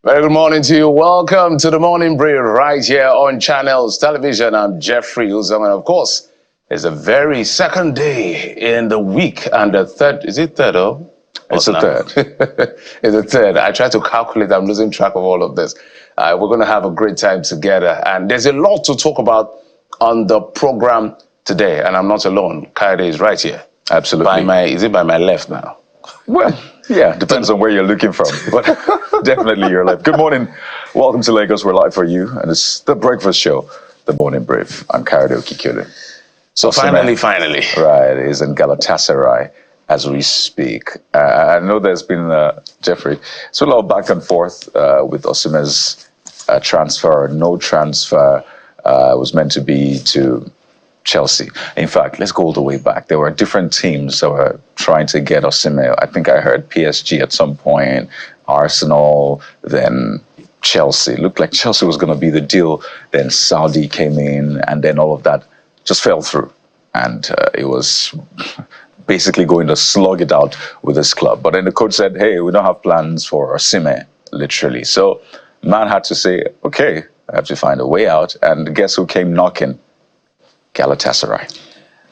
Very good morning to you. Welcome to the Morning Brief right here on Channels Television. I'm Jeffrey Uzam, and of course, it's a very second day in the week and the third. Is it third? Oh, it's the third. It's the third. I try to calculate. I'm losing track of all of this. We're going to have a great time together, and there's a lot to talk about on the program today. And I'm not alone. Kayode is right here. Absolutely. Is it by my left now? Well, yeah, depends on where you're looking from, but definitely your left. Good morning. Welcome to Lagos. We're live for you, and it's the breakfast show, the Morning Brief. I'm Kayode Okikule. So finally. Right, is in Galatasaray as we speak. I know there's been, Jeffrey, it's a lot of back and forth with Osimhen's transfer or no transfer. Was meant to be to Chelsea. In fact, let's go all the way back. There were different teams that were trying to get Osimhen. I think I heard PSG at some point, Arsenal, then Chelsea. It looked like Chelsea was going to be the deal. Then Saudi came in, and then all of that just fell through. And it was basically going to slug it out with this club. But then the coach said, hey, we don't have plans for Osimhen, literally. So man had to say, okay, I have to find a way out. And guess who came knocking? Galatasaray.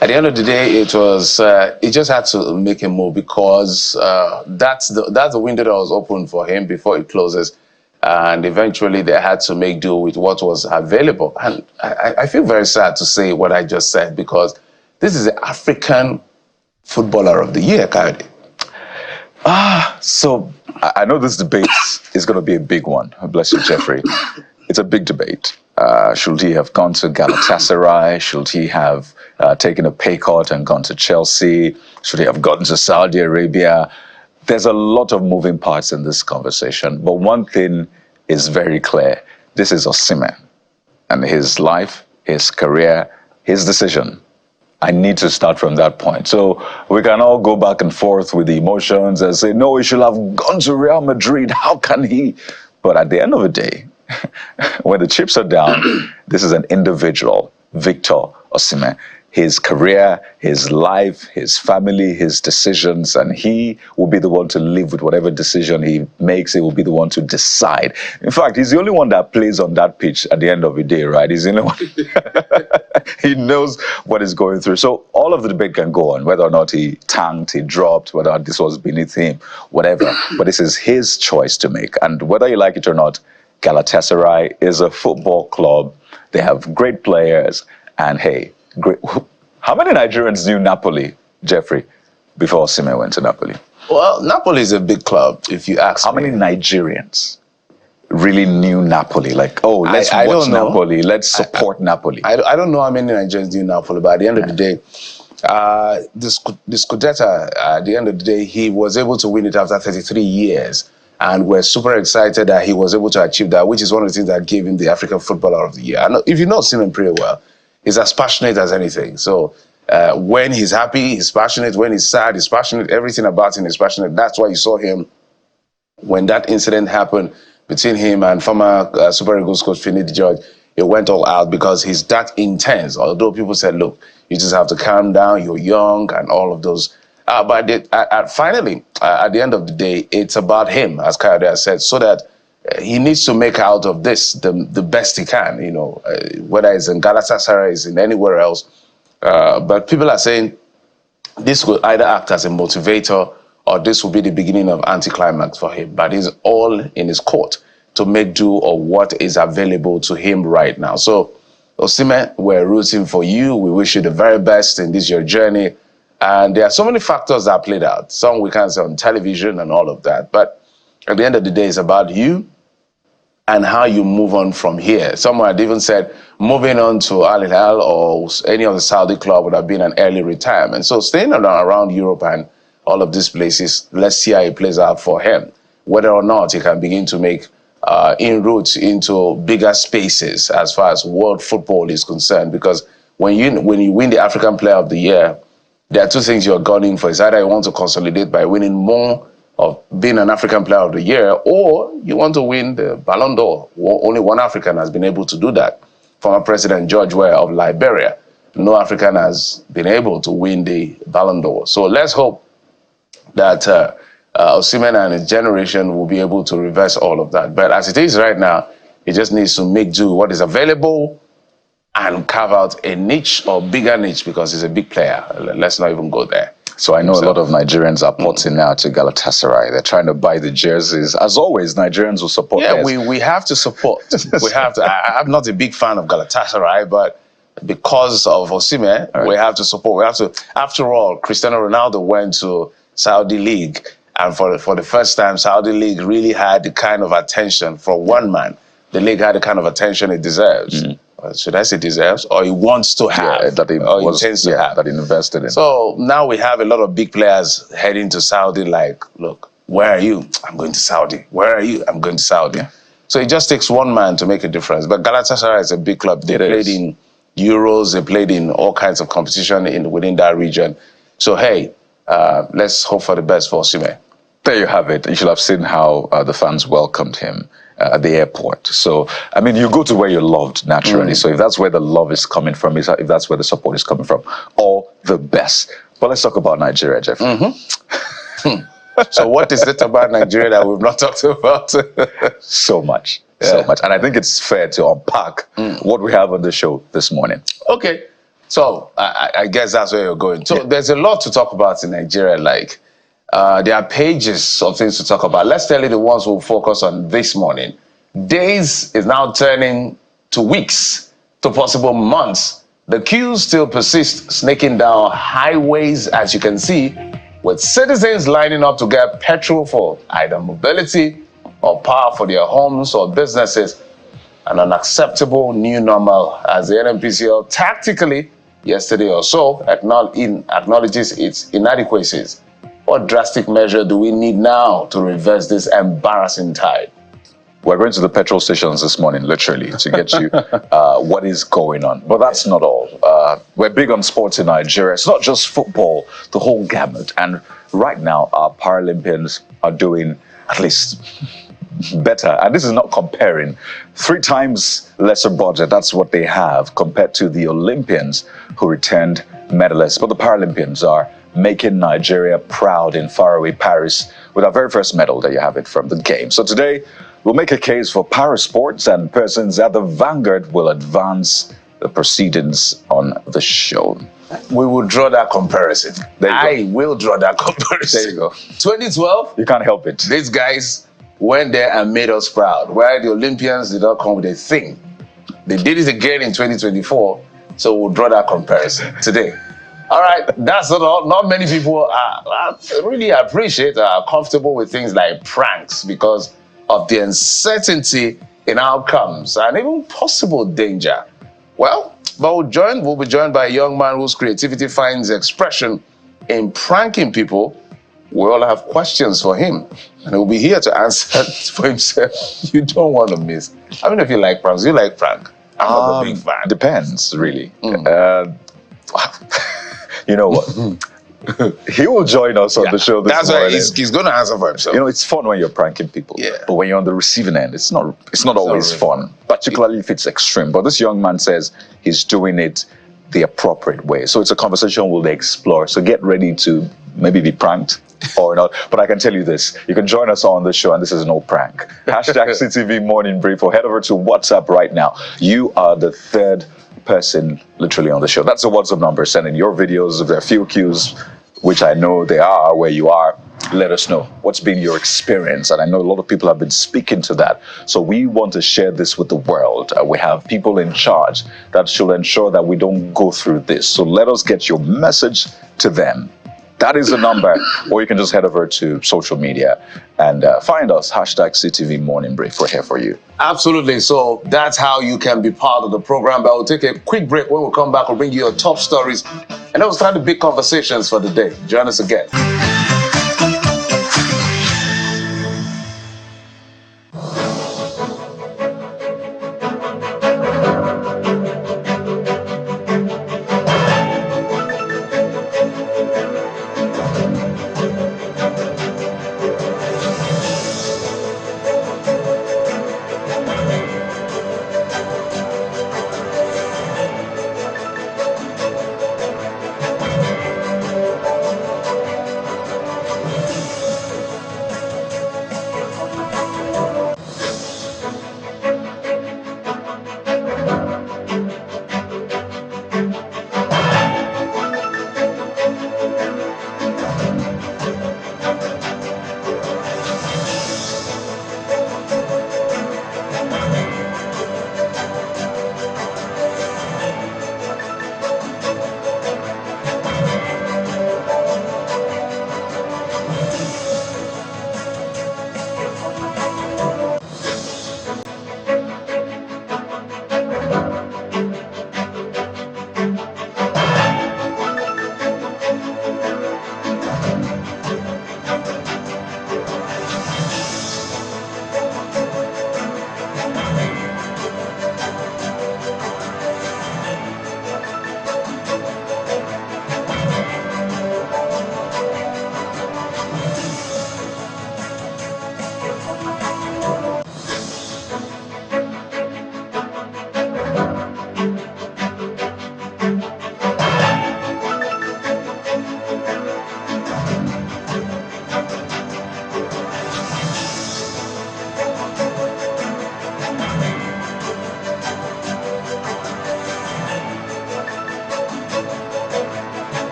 At the end of the day, it was he just had to make a move because that's the window that was open for him before it closes, and eventually they had to make do with what was available. And I feel very sad to say what I just said because this is the African Footballer of the Year, Kayode. So I know this debate is going to be a big one. Bless you, Jeffrey. It's a big debate. Should he have gone to Galatasaray? Should he have taken a pay cut and gone to Chelsea? Should he have gone to Saudi Arabia? There's a lot of moving parts in this conversation, but one thing is very clear. This is Osimhen and his life, his career, his decision. I need to start from that point. So we can all go back and forth with the emotions and say, no, he should have gone to Real Madrid. How can he? But at the end of the day, when the chips are down, this is an individual, Victor Osimhen. His career, his life, his family, his decisions, and he will be the one to live with whatever decision he makes. He will be the one to decide. In fact, he's the only one that plays on that pitch at the end of the day, right? He's the only one. He knows what he's going through. So all of the debate can go on, whether or not he tanked, he dropped, whether or not this was beneath him, whatever. But this is his choice to make. And whether you like it or not, Galatasaray is a football club. They have great players. And hey, great. How many Nigerians knew Napoli, Jeffrey, before Osimhen went to Napoli? Well, Napoli is a big club, if you ask me. How many Nigerians really knew Napoli? Like, oh, let's watch Napoli. Let's support Napoli. I don't know how many Nigerians knew Napoli, but at the end of the day, the Scudetto, at the end of the day, he was able to win it after 33 years. And we're super excited that he was able to achieve that, which is one of the things that gave him the African Footballer of the Year. And if you know Osimhen pretty well, he's as passionate as anything. So when he's happy, he's passionate. When he's sad, he's passionate. Everything about him is passionate. That's why you saw him when that incident happened between him and former Super Eagles coach Finidi George. It went all out because he's that intense. Although people said, look, you just have to calm down. You're young and all of those. But finally, at the end of the day, it's about him, as Kayode has said, so that he needs to make out of this the best he can, whether it's in Galatasaray, it's in anywhere else. But people are saying this will either act as a motivator or this will be the beginning of anticlimax for him. But it's all in his court to make do of what is available to him right now. So, Osimhen, we're rooting for you. We wish you the very best in this your journey. And there are so many factors that played out. Some we can't say on television and all of that. But at the end of the day, it's about you and how you move on from here. Someone had even said moving on to Al Hilal or any of the Saudi club would have been an early retirement. So staying around Europe and all of these places, let's see how it plays out for him. Whether or not he can begin to make inroads into bigger spaces as far as world football is concerned. Because when you win the African Player of the Year, there are two things you're gunning for. It's either you want to consolidate by winning more of being an African Player of the Year, or you want to win the Ballon d'Or. Only one African has been able to do that. Former President George Weah of Liberia. No African has been able to win the Ballon d'Or. So let's hope that Osimhen and his generation will be able to reverse all of that. But as it is right now, he just needs to make do what is available and carve out a niche or bigger niche because he's a big player. Let's not even go there. So I know a lot of Nigerians are potting now to Galatasaray. They're trying to buy the jerseys. As always, Nigerians will support Yeah, theirs. we have to support. We have to. I'm not a big fan of Galatasaray, but because of Osimhen, we have to support. We have to. After all, Cristiano Ronaldo went to Saudi League, and for the first time, Saudi League really had the kind of attention for one man. The league had the kind of attention it deserves. Should I say deserves, or he wants to have, that he intends to have, that he invested in. So now we have a lot of big players heading to Saudi. Like, look, where are you? I'm going to Saudi. Where are you? I'm going to Saudi. Yeah. So it just takes one man to make a difference. But Galatasaray is a big club. They played in Euros. They played in all kinds of competition within that region. So hey, let's hope for the best for Osimhen. There you have it. You should have seen how the fans welcomed him at the airport. So, I mean, you go to where you're loved naturally. So if that's where the love is coming from, if that's where the support is coming from, all the best. But let's talk about Nigeria, Jeffrey. So what is it about Nigeria that we've not talked about? So much. So much. And I think it's fair to unpack what we have on the show this morning. Okay. So I guess that's where you're going. So there's a lot to talk about in Nigeria. Like, there are pages of things to talk about. Let's tell you the ones we'll focus on this morning. Days is now turning to weeks, to possible months. The queues still persist, snaking down highways, as you can see, with citizens lining up to get petrol for either mobility or power for their homes or businesses. An unacceptable new normal, as the NNPCL tactically, yesterday or so, acknowledges its inadequacies. What drastic measure do we need now to reverse this embarrassing tide? We're going to the petrol stations this morning, literally, to get you what is going on. But that's not all. We're big on sports in Nigeria. It's not just football, the whole gamut. And right now, our Paralympians are doing at least better. And this is not comparing. 3 times lesser budget, that's what they have, compared to the Olympians who returned medalists. But the Paralympians are making Nigeria proud in faraway Paris with our very first medal. There you have it from the game. So today, we'll make a case for Parasports, and persons at the vanguard will advance the proceedings on the show. We will draw that comparison. I will draw that comparison. There you go. 2012, you can't help it. These guys went there and made us proud, where the Olympians did not come with a thing. They did it again in 2024, so we'll draw that comparison today. All right, that's not all. Not many people really appreciate are comfortable with things like pranks because of the uncertainty in outcomes and even possible danger. Well, but we'll be joined by a young man whose creativity finds expression in pranking people. We all have questions for him, and he'll be here to answer for himself. You don't want to miss. How many of you like pranks? You like prank? I'm not a big fan. Depends, really. You know what? He will join us on the show this morning. That's why he's going to answer for himself. You know, it's fun when you're pranking people. Yeah. But when you're on the receiving end, it's not always fun, particularly if it's extreme. But this young man says he's doing it the appropriate way. So it's a conversation we'll explore. So get ready to maybe be pranked or not. But I can tell you this, you can join us on the show, and this is no prank. Hashtag CTV Morning Brief, or head over to WhatsApp right now. You are the third person literally on the show. That's the WhatsApp number. Send in your videos. If there are few cues, which I know they are where you are, let us know what's been your experience. And I know a lot of people have been speaking to that. So we want to share this with the world. We have people in charge that should ensure that we don't go through this. So let us get your message to them. That is the number, or you can just head over to social media and find us, hashtag CTV Morning Brief. We're here for you. Absolutely. So that's how you can be part of the program. But we'll take a quick break. When we come back, we'll bring you your top stories, and then we'll start the big conversations for the day. Join us again.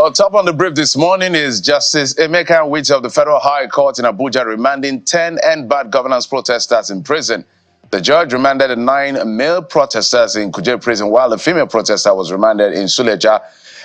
Well, top on the brief this morning is Justice Emeka Nwite of the Federal High Court in Abuja remanding 10 end-bad governance protesters in prison. The judge remanded the 9 male protesters in Kuje prison, while the female protester was remanded in Suleja,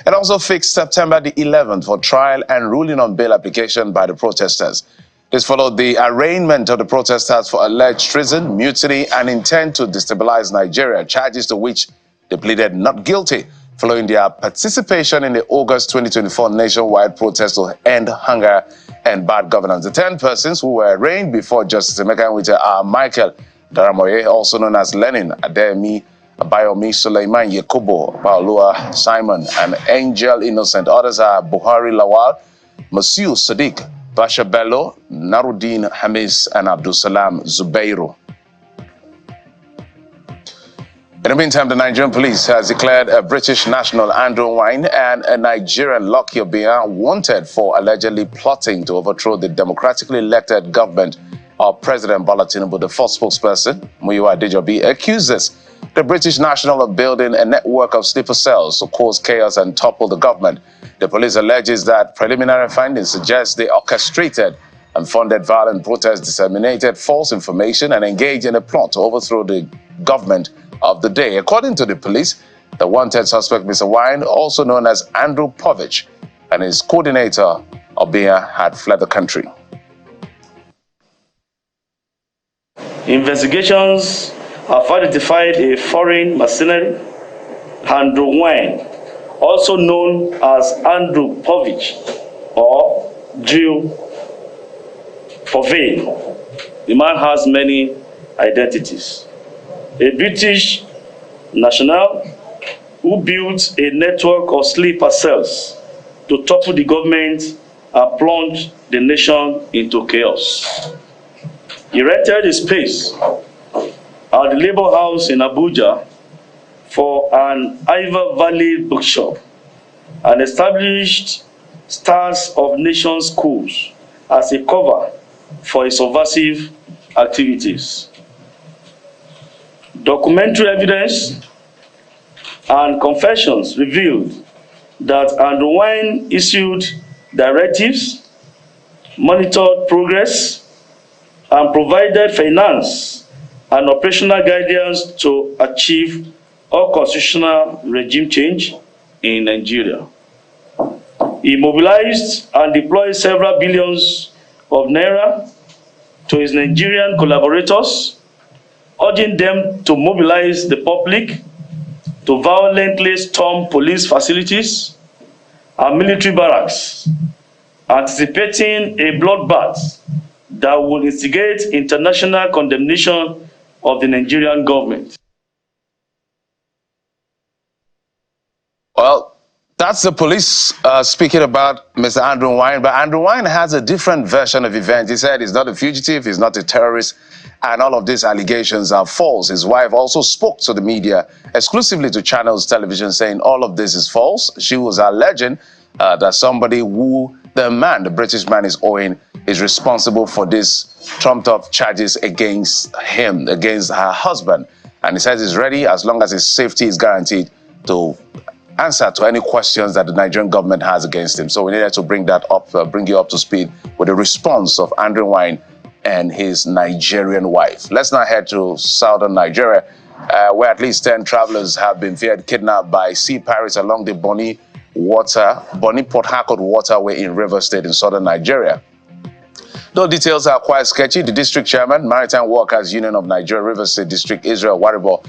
and also fixed September the 11th for trial and ruling on bail application by the protesters. This followed the arraignment of the protesters for alleged treason, mutiny, and intent to destabilize Nigeria, charges to which they pleaded not guilty, following their participation in the August 2024 nationwide protest to end hunger and bad governance. The 10 persons who were arraigned before Justice Emeka Nwite are Michael Daramoye, also known as Lenin Ademi, Bayomi Suleiman Yakubo, Paolua Simon, and Angel Innocent. Others are Buhari Lawal, Masiu Sadiq, Basha Bello, Naruddin Hamis, and Abdulsalam Zubeiru. In the meantime, the Nigerian police has declared a British national, Andrew Wine, and a Nigerian, Lucky Obiang, wanted for allegedly plotting to overthrow the democratically elected government of President Bola Tinubu. The first spokesperson, Muyiwa Adejobi, accuses the British national of building a network of sleeper cells to cause chaos and topple the government. The police alleges that preliminary findings suggest they orchestrated and funded violent protests, disseminated false information, and engaged in a plot to overthrow the government of the day. According to the police, the wanted suspect, Mr. Wine, also known as Andrew Povich, and his coordinator, Obia, had fled the country. Investigations have identified a foreign mercenary, Andrew Wine, also known as Andrew Povich or Drew Povey. The man has many identities. A British national who built a network of sleeper cells to topple the government and plunge the nation into chaos. He rented a space at the Labour House in Abuja for an Iver Valley bookshop and established Stars of Nations schools as a cover for his subversive activities. Documentary evidence and confessions revealed that Andrew Wine issued directives, monitored progress, and provided finance and operational guidance to achieve a constitutional regime change in Nigeria. He mobilized and deployed several billions of naira to his Nigerian collaborators, urging them to mobilize the public to violently storm police facilities and military barracks, anticipating a bloodbath that will instigate international condemnation of the Nigerian government. Well, that's the police speaking about Mr. Andrew Wine, but Andrew Wine has a different version of events. He said he's not a fugitive, he's not a terrorist, and all of these allegations are false. His wife also spoke to the media, exclusively to Channels Television, saying all of this is false. She was alleging that somebody who the British man is owing, is responsible for these trumped-up charges against him, against her husband. And he says he's ready, as long as his safety is guaranteed, to answer to any questions that the Nigerian government has against him. So we needed to bring that up, bring you up to speed with the response of Andrew Wine and his Nigerian wife. Let's now head to southern Nigeria, where at least 10 travelers have been feared kidnapped by sea pirates along the Bonny Port Harcourt waterway in Rivers State in southern Nigeria. Though details are quite sketchy, the district chairman, Maritime Workers Union of Nigeria, Rivers State District, Israel Waribo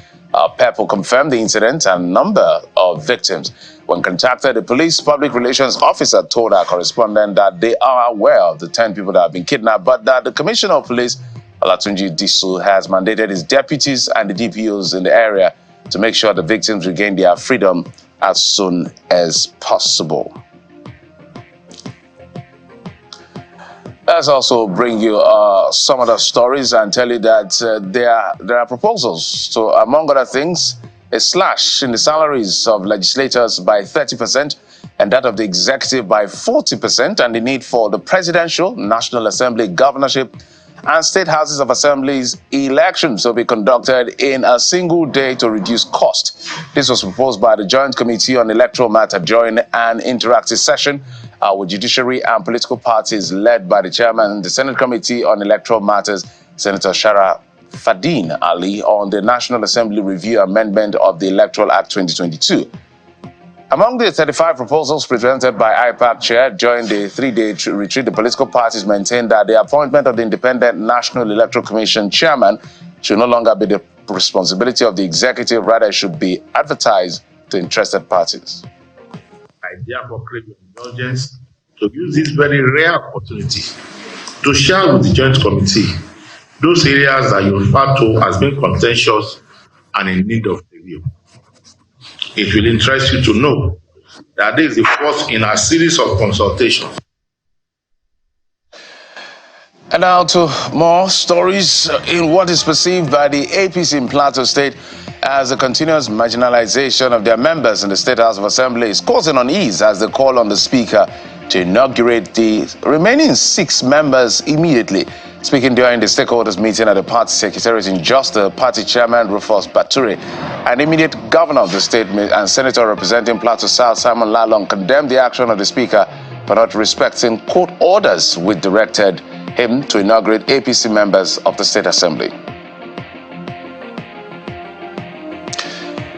Peppo, confirmed the incident and number of victims. When contacted, the police public relations officer told our correspondent that they are aware of the 10 people that have been kidnapped, but that the Commissioner of Police, Olatunji Disu, has mandated his deputies and the DPOs in the area to make sure the victims regain their freedom as soon as possible. Let's also bring you some other stories and tell you that there are proposals to, among other things, a slash in the salaries of legislators by 30% and that of the executive by 40%, and the need for the presidential, National Assembly, governorship, and State Houses of Assemblies elections will be conducted in a single day to reduce cost. This was proposed by the Joint Committee on Electoral Matter during an interactive session with judiciary and political parties led by the chairman of the Senate Committee on Electoral Matters, Senator Shara Fadin Ali, on the National Assembly Review Amendment of the Electoral Act 2022. Among the 35 proposals presented by IPAC Chair during the three-day retreat, the political parties maintained that the appointment of the Independent National Electoral Commission chairman should no longer be the responsibility of the executive, rather it should be advertised to interested parties. I therefore crave your indulgence to use this very rare opportunity to share with the Joint Committee those areas that you refer to as being contentious and in need of review. It will interest you to know that this is the first in a series of consultations. And now to more stories in what is perceived by the APC in Plateau State as a continuous marginalization of their members in the State House of Assembly is causing unease as they call on the Speaker to inaugurate the remaining 6 members immediately. Speaking during the stakeholders meeting at the party secretariat in Jos, the party chairman Rufus Bature, an immediate governor of the state and senator representing Plateau South Simon Lalong condemned the action of the Speaker for not respecting court orders which directed him to inaugurate APC members of the State Assembly.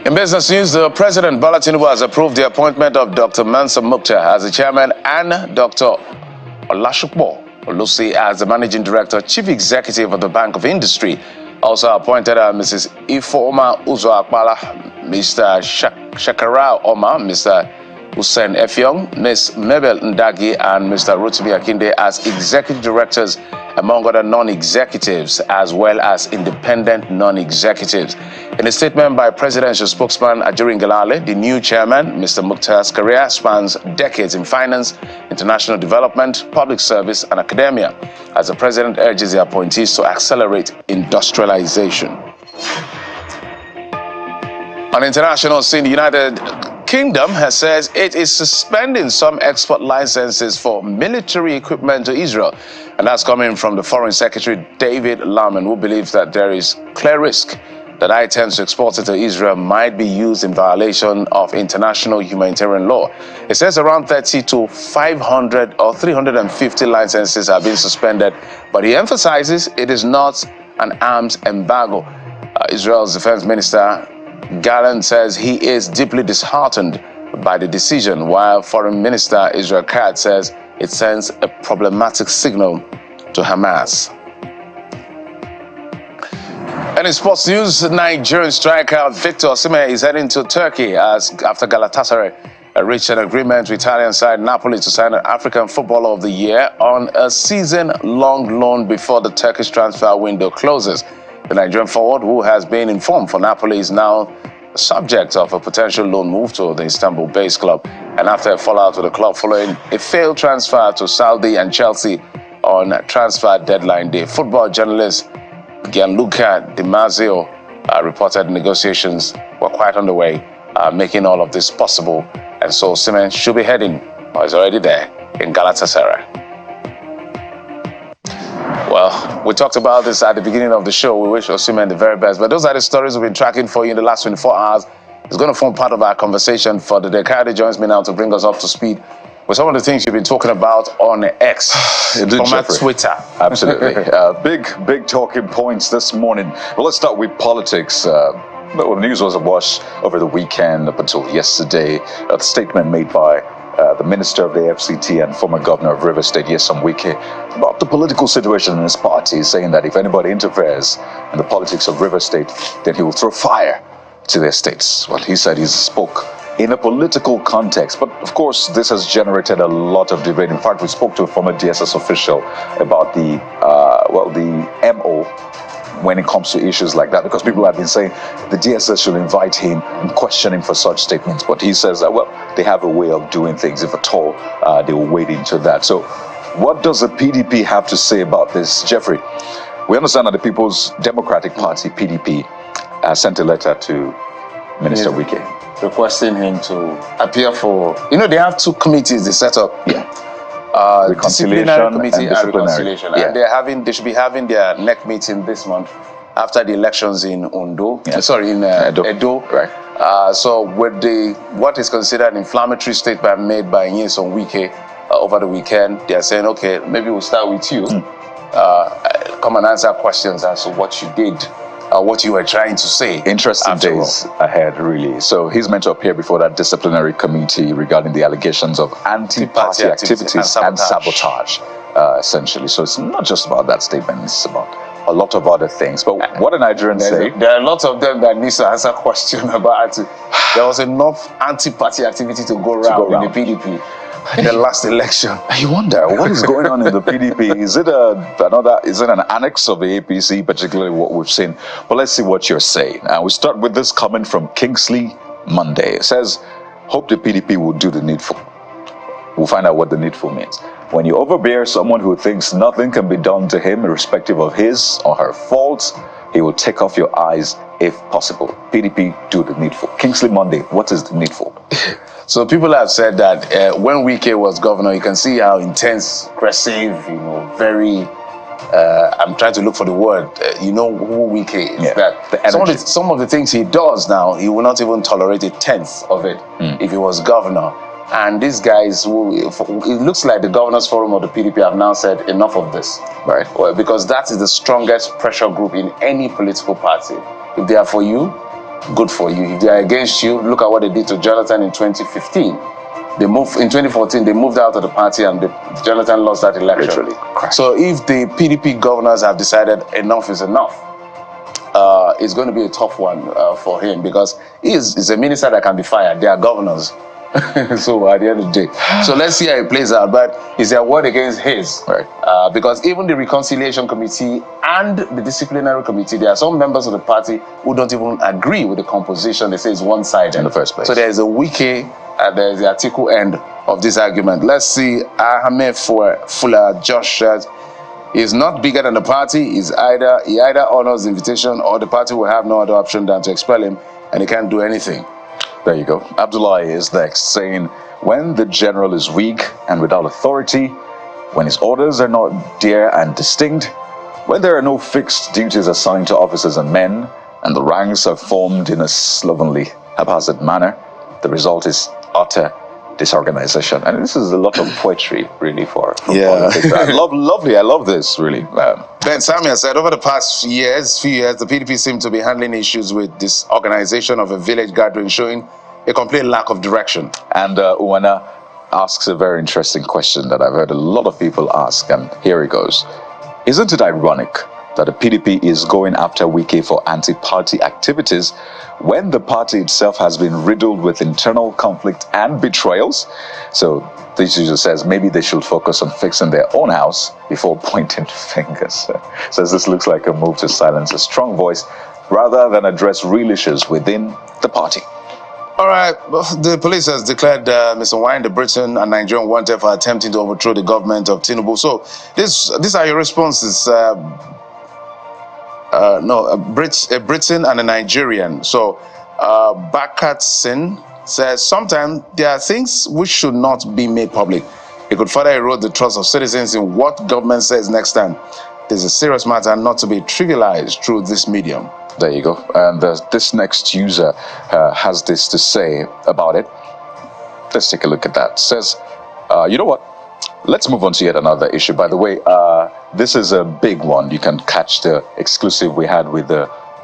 In business news, the President Bola Tinubu has approved the appointment of Dr. Mansa Mukhtar as the chairman and Dr. Olashukbo Olusi as the managing director, chief executive of the Bank of Industry. Also appointed are Mrs. Ifeoma Uzoakpala, Mr. Shakara Omar, Mr. Hussein Effiong, Ms. Mabel Ndagi, and Mr. Rotimi Akinde as executive directors, among other non-executives, as well as independent non-executives. In a statement by presidential spokesman Ajirin Galale, the new chairman, Mr. Mukhtar's career spans decades in finance, international development, public service, and academia, as the president urges the appointees to accelerate industrialization. On international scene, the United Kingdom has said it is suspending some export licenses for military equipment to Israel. And that's coming from the Foreign Secretary David Lamont, who believes that there is clear risk that items exported to Israel might be used in violation of international humanitarian law. It says around 30 to 500 or 350 licenses have been suspended, but he emphasizes it is not an arms embargo. Israel's defense minister Gallant says he is deeply disheartened by the decision, while Foreign Minister Israel Katz says it sends a problematic signal to Hamas. And in sports news, Nigerian striker Victor Osimhen is heading to Turkey after Galatasaray reached an agreement with Italian side Napoli to sign an African Footballer of the Year on a season-long loan before the Turkish transfer window closes. The Nigerian forward, who has been informed for Napoli, is now the subject of a potential loan move to the Istanbul-based club. And after a fallout with the club following a failed transfer to Saudi and Chelsea on transfer deadline day, football journalist Gianluca Di Marzio reported negotiations were quite underway, making all of this possible. And so Osimhen should be heading, or is already there, in Galatasaray. Well, we talked about this at the beginning of the show. We wish Osimhen the very best. But those are the stories we've been tracking for you in the last 24 hours. It's going to form part of our conversation for the day. Kayode joins me now to bring us up to speed with some of the things you've been talking about on X, former Twitter. Absolutely. Big talking points this morning. Well, let's start with politics. The news was awash over the weekend up until yesterday. A statement made by the Minister of the FCT and former Governor of Rivers State, Nyesom Wike, about the political situation in his party, saying that if anybody interferes in the politics of Rivers State, then he will throw fire to their states. Well, he said he spoke in a political context, but of course this has generated a lot of debate. In fact, we spoke to a former DSS official about the MO when it comes to issues like that, because people have been saying the DSS should invite him and question him for such statements. But he says that, well, they have a way of doing things, if at all they will wade into that. So what does the PDP have to say about this, Jeffrey? We understand that the People's Democratic Party, PDP, sent a letter to Minister Wike, requesting him to appear for, they have two committees they set up. Yeah. disciplinary committee and reconciliation. Yeah. And they should be having their next meeting this month after the elections in Edo. Right. So with what is considered inflammatory statement made by Nyesom Wike over the weekend, they are saying, okay, maybe we'll start with you. Come and answer questions as to what you did, what you were trying to say. Interesting days ahead, really. So he's meant to appear before that disciplinary committee regarding the allegations of anti-party activities and sabotage, essentially. So it's not just about that statement, it's about a lot of other things. But what did Nigerians say? There are lots of them that need to answer questions about it. There was enough anti-party activity to go around in the PDP in the last election. You wonder what is going on in the PDP. Is it an annex of the APC, particularly what we've seen? But let's see what you're saying. And we start with this comment from Kingsley Monday. It says, hope the PDP will do the needful. We'll find out what the needful means. When you overbear someone who thinks nothing can be done to him, irrespective of his or her faults, he will take off your eyes if possible. PDP, do the needful. Kingsley Monday, what is the needful? So people have said that when Wike was governor, you can see how intense, aggressive, very, I'm trying to look for the word, you know who Wike is. Yeah, that some of the things he does now, he will not even tolerate a tenth of it if he was governor. And these guys, it looks like the Governors Forum of the PDP have now said enough of this. Right. Well, because that is the strongest pressure group in any political party. If they are for you, good for you. If they are against you, look at what they did to Jonathan in 2015. In 2014, they moved out of the party and Jonathan lost that election. Literally. So if the PDP governors have decided enough is enough, it's going to be a tough one for him because he's a minister that can be fired. They are governors. So at the end of the day, so let's see how it plays out. But is there a word against his? Right. Because even the reconciliation committee and the disciplinary committee, there are some members of the party who don't even agree with the composition. They say it's one-sided in the first place. So there is a Wike and there is the Atiku end of this argument. Let's see. Ahmed Fuller Josh says is not bigger than the party. He either honors the invitation or the party will have no other option than to expel him, and he can't do anything. There you go. Abdullah is next, saying, when the general is weak and without authority, when his orders are not dear and distinct, when there are no fixed duties assigned to officers and men, and the ranks are formed in a slovenly, haphazard manner, the result is utter disorganization. And this is a lot of poetry, really, for politics. I love this, really. Ben Samuel said, over the past few years, the PDP seem to be handling issues with this organization of a village gathering, showing a complete lack of direction. And Uwana asks a very interesting question that I've heard a lot of people ask, and here it goes. Isn't it ironic that the PDP is going after Wike for anti-party activities when the party itself has been riddled with internal conflict and betrayals? So this user says maybe they should focus on fixing their own house before pointing fingers. Says this looks like a move to silence a strong voice rather than address real issues within the party. All right, the police has declared Mr. Wine, the Briton and Nigerian wanted for attempting to overthrow the government of Tinubu. So these are your responses. A Briton and a Nigerian. So Bakat Sin says, sometimes there are things which should not be made public. It could further erode the trust of citizens in what government says next time. This is a serious matter not to be trivialized through this medium. There you go. And this next user has this to say about it. Let's take a look at that. It says, you know what? Let's move on to yet another issue. By the way, this is a big one. You can catch the exclusive we had with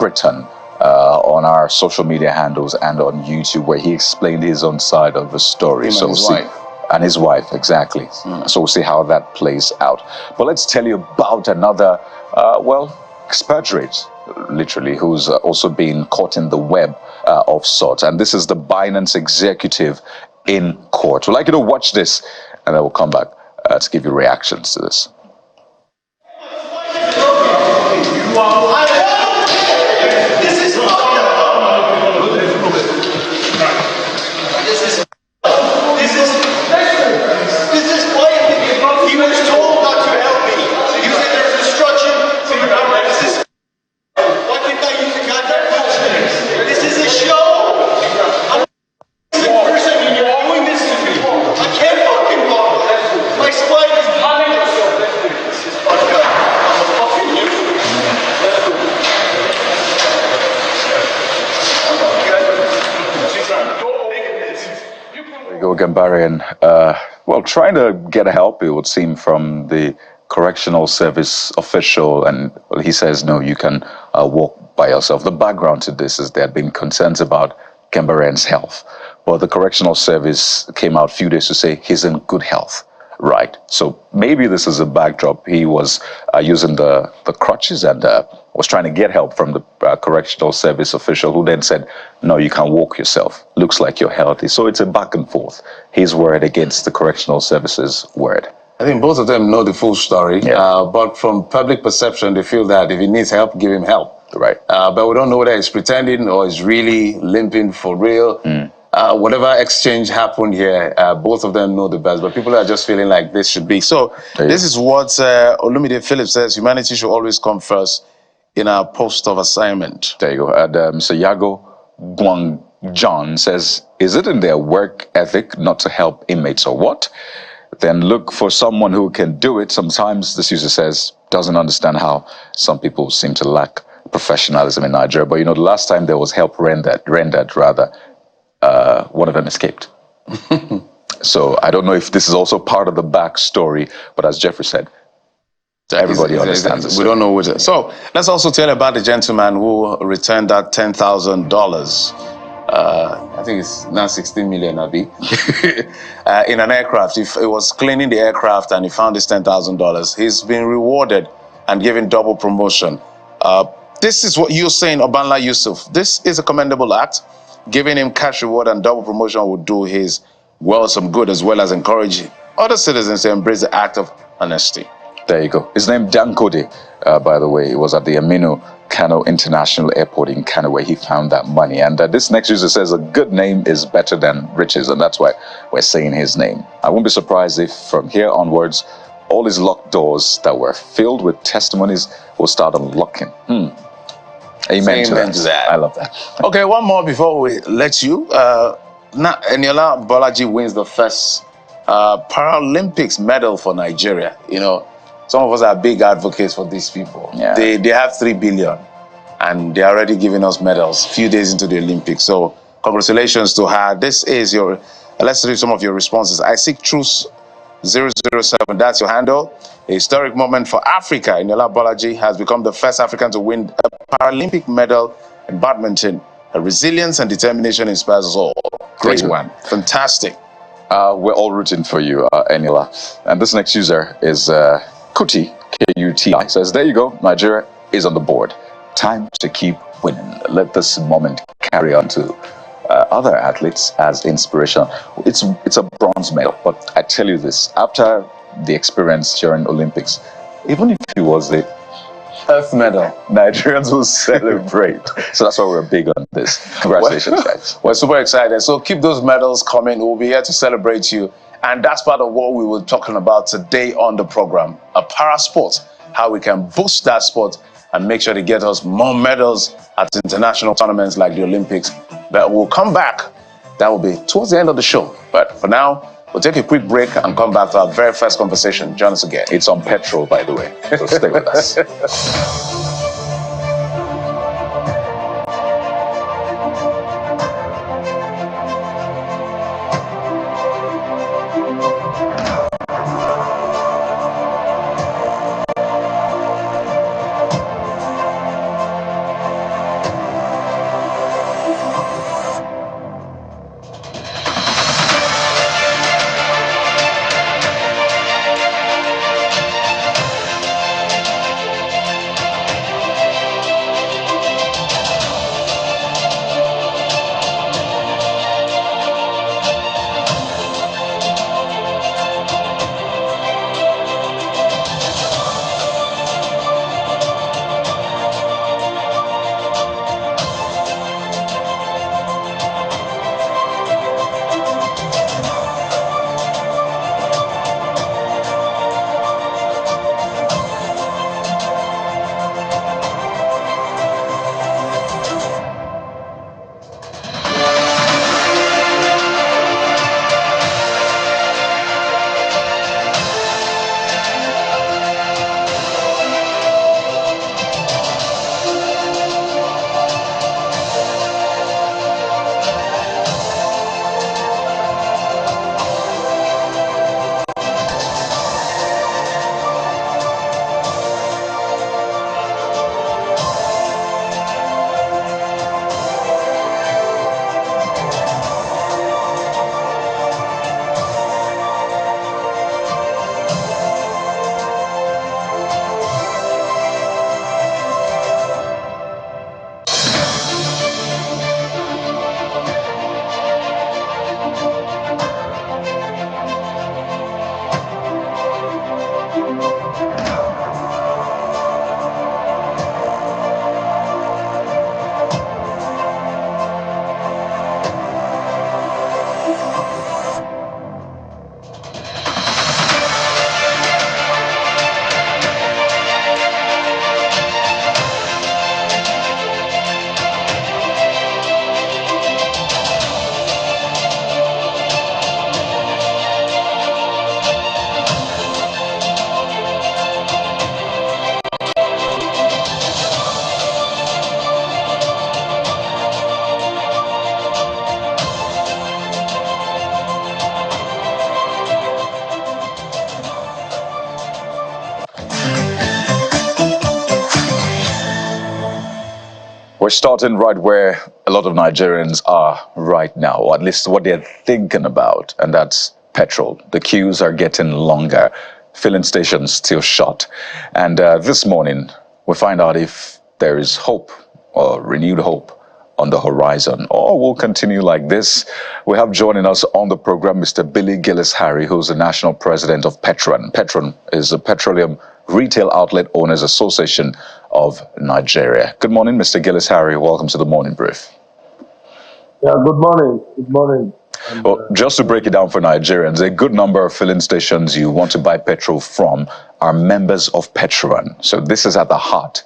Britain on our social media handles and on YouTube, where he explained his own side of the story. Him and his wife. And his wife, exactly. So we'll see how that plays out. But let's tell you about another, expatriate, literally, who's also been caught in the web of sorts. And this is the Binance executive in court. We'd like you to watch this, and then we'll come back to give you reactions to this. My spine go, Gambarian. Well, trying to get help, it would seem, from the correctional service official, and he says, no, you can walk by yourself. The background to this is there had been concerns about Gambarian's health. Well, the correctional service came out a few days to say he's in good health. Right. So maybe this is a backdrop. He was using the crutches and was trying to get help from the correctional service official, who then said, no, you can walk yourself. Looks like you're healthy. So it's a back and forth. His word against the correctional services word. I think both of them know the full story, but from public perception, they feel that if he needs help, give him help. Right. But we don't know whether he's pretending or he's really limping for real. Whatever exchange happened here, both of them know the best, but people are just feeling like this should be. So this is what Olumide Phillips says: humanity should always come first in our post of assignment. There you go. And Mr. Yago Guang John says, is it in their work ethic not to help inmates or what? Then look for someone who can do it. Sometimes this user says, doesn't understand how some people seem to lack professionalism in Nigeria. But you know, the last time there was help rendered, one of them escaped. So I don't know if this is also part of the backstory, but as Jeffrey said, everybody understands this. We don't know what it is. So let's also tell about the gentleman who returned that $10,000. I think it's now 16 million, Abi, in an aircraft. If it was cleaning the aircraft and he found this $10,000, he's been rewarded and given double promotion. This is what you're saying, Obanla Yusuf. This is a commendable act. Giving him cash reward and double promotion would do his world some good, as well as encourage other citizens to embrace the act of honesty. There you go. His name, Dan Kode, by the way. It was at the Aminu Kano International Airport in Kano where he found that money. And this next user says a good name is better than riches, and that's why we're saying his name. I won't be surprised if from here onwards, all his locked doors that were filled with testimonies will start unlocking. Amen to that. I love that. Okay, one more before we let you. Eniola Bolaji wins the first Paralympics medal for Nigeria. You know, some of us are big advocates for these people. Yeah. They have 3 billion and they're already giving us medals a few days into the Olympics. So congratulations to her. This is your, let's read some of your responses. I seek truth 007, that's your handle. A historic moment for Africa. Eniola Bolaji has become the first African to win a Paralympic medal in badminton. Her resilience and determination inspires us all. Great one. Fantastic. We're all rooting for you, Eniola. And this next user is Kuti, K-U-T-I, says, there you go, Nigeria is on the board. Time to keep winning. Let this moment carry on to other athletes as inspiration. It's a bronze medal, but I tell you this, after the experience during Olympics, even if it was the Earth medal, Nigerians will celebrate. So that's why we're big on this. Congratulations, guys. We're super excited. So keep those medals coming. We'll be here to celebrate you. And that's part of what we were talking about today on the program, a Parasports, how we can boost that sport and make sure to get us more medals at international tournaments like the Olympics. But we'll come back. That will be towards the end of the show. But for now, we'll take a quick break and come back to our very first conversation. Join us again. It's on petrol, by the way, so stay with us. We're starting right where a lot of Nigerians are right now, or at least what they're thinking about, and that's petrol. The queues are getting longer, filling stations still shut. And this morning, we find out if there is hope or renewed hope on the horizon, or we'll continue like this. We have joining us on the program Mr. Billy Gillis-Harry, who's the national president of Petron. Petron is the Petroleum Retail Outlet Owners Association of Nigeria. Good morning, Mr. Gillis-Harry. Welcome to the Morning Brief. Yeah, good morning. Good morning. Well, just to break it down for Nigerians, a good number of filling stations you want to buy petrol from are members of Petron. So this is at the heart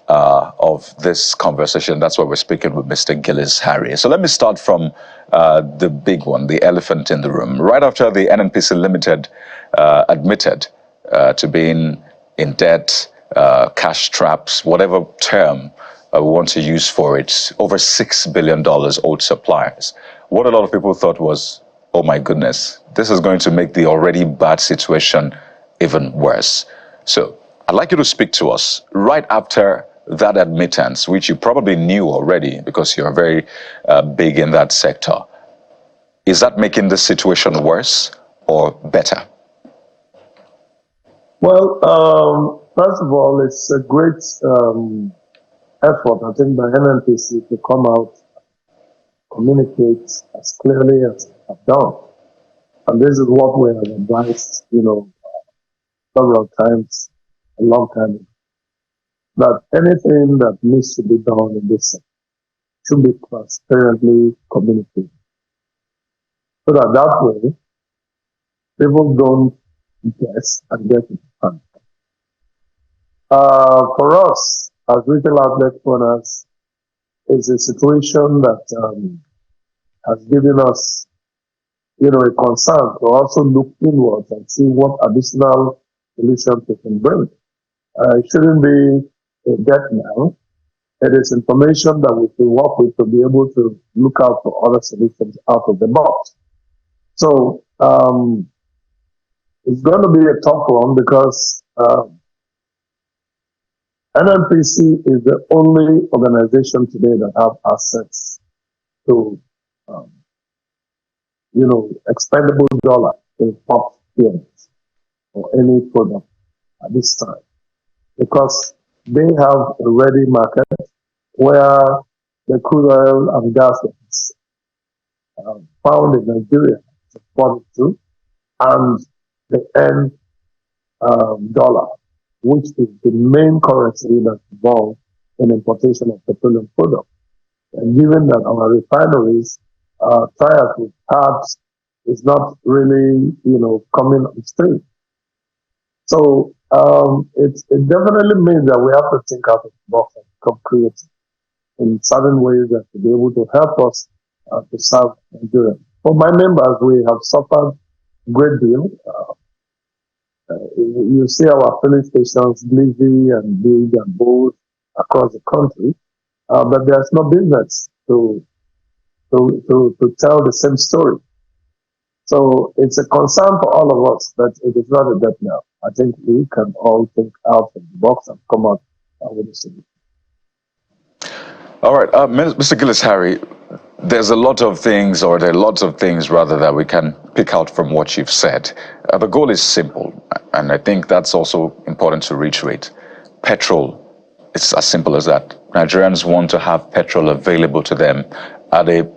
of this conversation. That's why we're speaking with Mr. Gillis-Harry. So let me start from the big one, the elephant in the room. Right after the NNPC Limited admitted to being in debt, cash traps, whatever term we want to use for it, over $6 billion owed suppliers. What a lot of people thought was, oh my goodness, this is going to make the already bad situation even worse. So I'd like you to speak to us right after that admittance, which you probably knew already because you're very big in that sector. Is that making the situation worse or better? Well, first of all, it's a great effort, I think, by NNPC to come out, communicate as clearly as they have done. And this is what we have advised, several times, a long time ago, that anything that needs to be done in this sector should be transparently communicated. So that way, people don't guess and get it done. For us, as retail outlet owners, it's a situation that has given us, a concern to also look inwards and see what additional solutions we can bring. It shouldn't be a debt now. It is information that we can work with to be able to look out for other solutions out of the box. So it's going to be a tough one because NNPC is the only organization today that have access to, expendable dollar in top PMS or any product at this time, because they have a ready market where the crude oil and gas is found in Nigeria exported to, and the end dollar, which is the main currency that's involved in importation of petroleum products. And given that our refineries, trials with carbs is not really, coming on stream. So it definitely means that we have to think out of the box and become creative in certain ways that to be able to help us to serve Nigeria. For my members, we have suffered a great deal. You see our filling stations busy and big and bold across the country, but there's no business to tell the same story. So it's a concern for all of us, but it is not a debt now. I think we can all think out of the box and come out with a solution. All right, Mr. Gillis-Harry, there are lots of things rather that we can pick out from what you've said. The goal is simple, and I think that's also important to reiterate. Petrol, it's as simple as that. Nigerians want to have petrol available to them at a,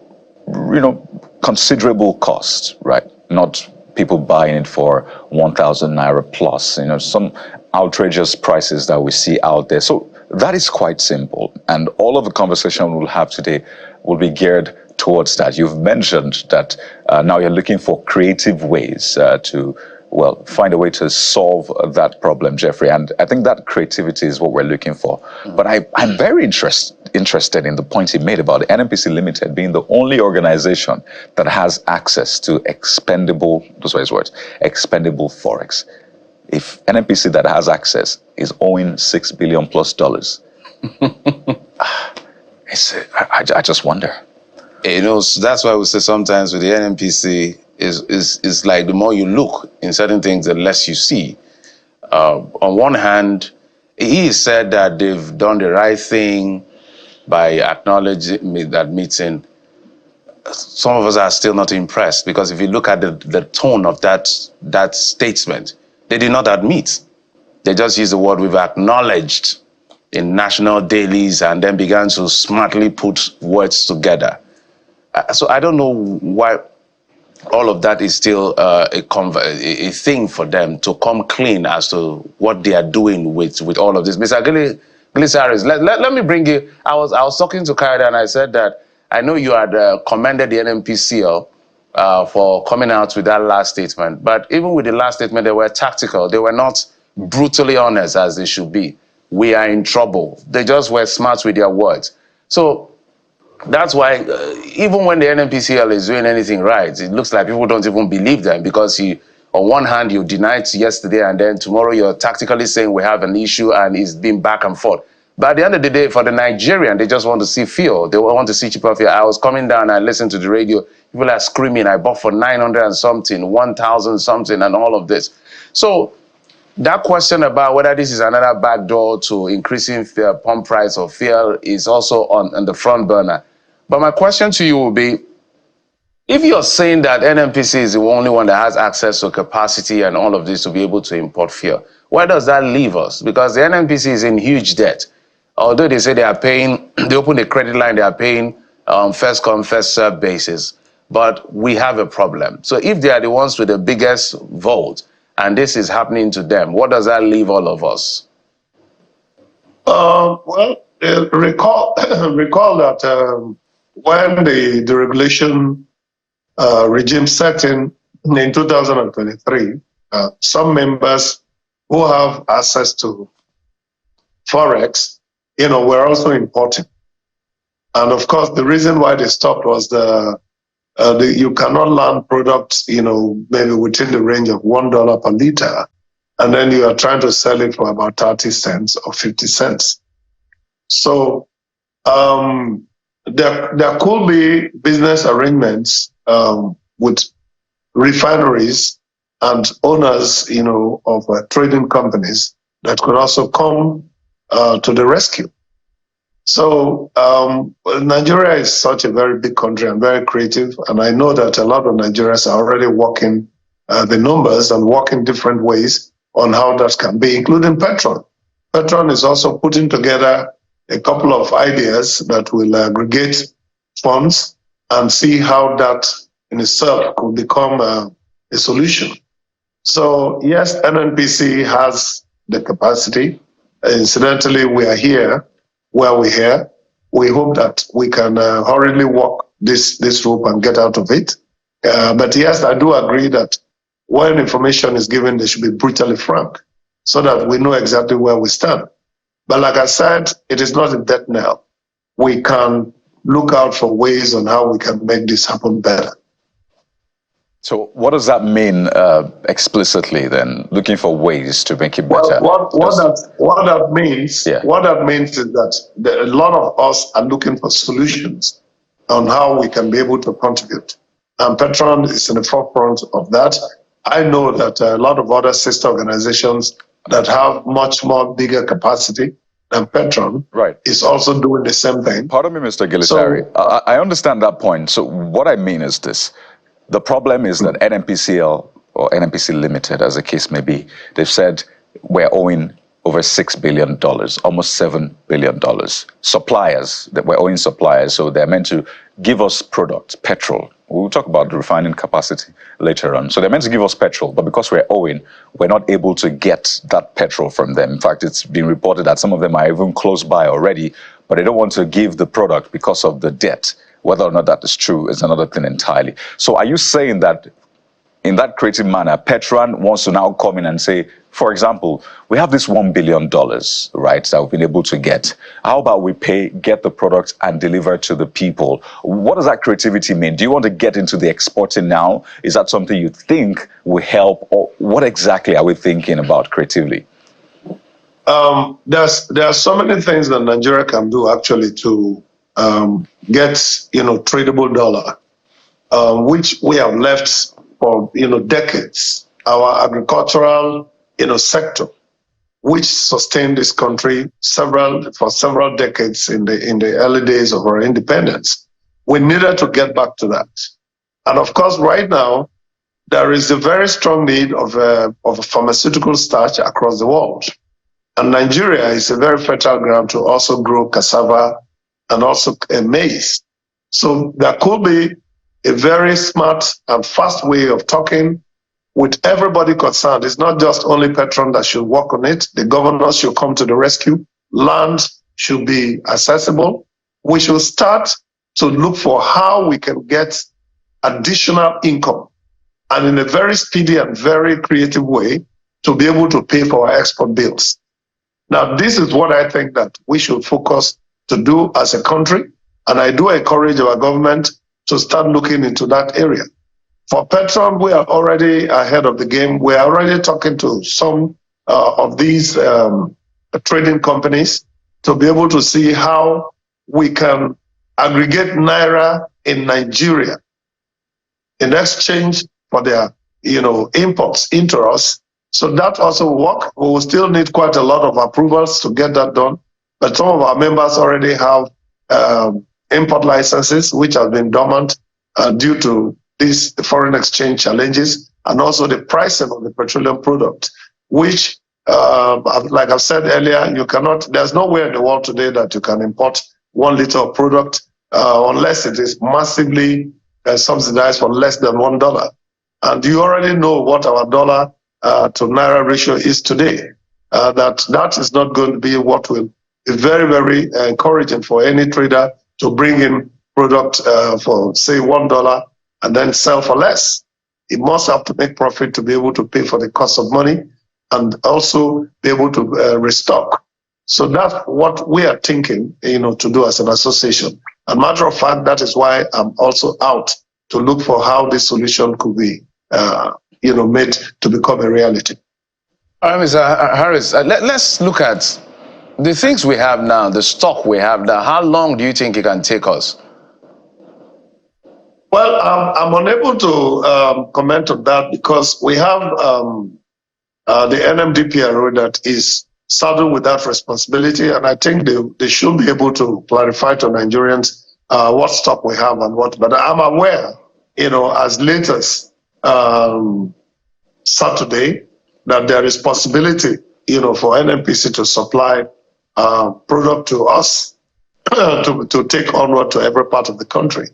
considerable cost, right? Not people buying it for 1,000 naira plus, some outrageous prices that we see out there. So that is quite simple. And all of the conversation we'll have today will be geared towards that. You've mentioned that now you're looking for creative ways to find a way to solve that problem, Jeffrey. And I think that creativity is what we're looking for. But I'm very interested in the point he made about the NNPC Limited being the only organization that has access to expendable forex. If NNPC that has access is owing $6 billion plus, I just wonder. So that's why we say sometimes with the NNPC is like the more you look in certain things, the less you see. On one hand, he said that they've done the right thing by acknowledging that meeting, some of us are still not impressed, because if you look at the tone of that statement, they did not admit. They just used the word "we've acknowledged" in national dailies, and then began to smartly put words together. So I don't know why all of that is still a thing for them to come clean as to what they are doing with all of this. Mr. Glisaris, let me bring you. I was talking to Kayode, and I said that I know you had commended the NNPCL for coming out with that last statement, but even with the last statement, they were tactical. They were not brutally honest as they should be. We are in trouble. They just were smart with their words. So that's why even when the NNPCL is doing anything right, it looks like people don't even believe them, because on one hand, you denied yesterday, and then tomorrow you're tactically saying we have an issue, and it's been back and forth. But at the end of the day, for the Nigerian, they just want to see fuel. They want to see cheaper fuel. I was coming down, I listened to the radio. People are screaming, I bought for 900 and something, 1,000 something, and all of this. So that question about whether this is another backdoor to increasing pump price of fuel is also on the front burner. But my question to you will be, if you're saying that NNPC is the only one that has access to capacity and all of this to be able to import fuel, where does that leave us? Because the NNPC is in huge debt. Although they say they are paying, they open the credit line, they are paying first come, first serve basis. But we have a problem. So if they are the ones with the biggest vote, and this is happening to them, what does that leave all of us? Recall that when the deregulation regime set in 2023, some members who have access to Forex, were also importing. And of course, the reason why they stopped was you cannot land products, maybe within the range of $1 per liter, and then you are trying to sell it for about 30 cents or 50 cents. So there could be business arrangements with refineries and owners, of trading companies that could also come to the rescue. So Nigeria is such a very big country and very creative, and I know that a lot of Nigerians are already working the numbers and working different ways on how that can be, including Petron. Petron is also putting together a couple of ideas that will aggregate funds and see how that in itself could become a solution. So yes, NNPC has the capacity. Incidentally, we are here where we're here. We hope that we can hurriedly walk this rope and get out of it. But yes, I do agree that when information is given, they should be brutally frank so that we know exactly where we stand. But like I said, it is not a death knell. We can look out for ways on how we can make this happen better. So what does that mean explicitly then, looking for ways to make it better? Well, what that means is that a lot of us are looking for solutions on how we can be able to contribute. And Petron is in the forefront of that. I know that a lot of other sister organizations that have much more bigger capacity than Petron is also doing the same thing. Pardon me, Mr. Gilisari. So, I understand that point. So what I mean is this. The problem is that NNPCL or NNPC Limited, as the case may be, they've said we're owing over $6 billion, almost $7 billion. Suppliers, that we're owing suppliers, so they're meant to give us products, petrol. We'll talk about the refining capacity later on. So they're meant to give us petrol, but because we're owing, we're not able to get that petrol from them. In fact, it's been reported that some of them are even close by already, but they don't want to give the product because of the debt. Whether or not that is true is another thing entirely. So are you saying that in that creative manner, Petron wants to now come in and say, for example, we have this $1 billion, right, that we've been able to get. How about we get the product and deliver to the people? What does that creativity mean? Do you want to get into the exporting now? Is that something you think will help? Or what exactly are we thinking about creatively? There are so many things that Nigeria can do actually to get tradable dollar, which we have left for decades. Our agricultural sector which sustained this country for several decades in the early days of our independence. We needed to get back to that. And of course, right now, there is a very strong need of a pharmaceutical starch across the world. And Nigeria is a very fertile ground to also grow cassava and also maize. So there could be a very smart and fast way of talking with everybody concerned. It's not just only Petron that should work on it. The governors should come to the rescue. Land should be accessible. We should start to look for how we can get additional income, and in a very speedy and very creative way to be able to pay for our export bills. Now, this is what I think that we should focus to do as a country, and I do encourage our government to start looking into that area. For Petron, we are already ahead of the game. We are already talking to some of these trading companies to be able to see how we can aggregate Naira in Nigeria in exchange for their imports into us. So that also will work. We will still need quite a lot of approvals to get that done. But some of our members already have import licenses, which have been dormant due to these foreign exchange challenges, and also the pricing of the petroleum product, which, like I've said earlier, there's nowhere in the world today that you can import 1 liter of product unless it is massively subsidized for less than $1. And you already know what our dollar to Naira ratio is today. That is not going to be what will be very, very encouraging for any trader to bring in product for, say, $1 and then sell for less. It must have to make profit to be able to pay for the cost of money and also be able to restock. So that's what we are thinking, to do as an association. As a matter of fact, that is why I'm also out to look for how this solution could be, made to become a reality. All right, Mr. Harris, let's look at the things we have now, the stock we have now. How long do you think it can take us? Well, I'm unable to comment on that because we have the NMDPRO that is saddled with that responsibility, and I think they should be able to clarify to Nigerians what stock we have and what. But I'm aware, as late as Saturday, that there is possibility, for NMPC to supply product to us to take onward to every part of the country.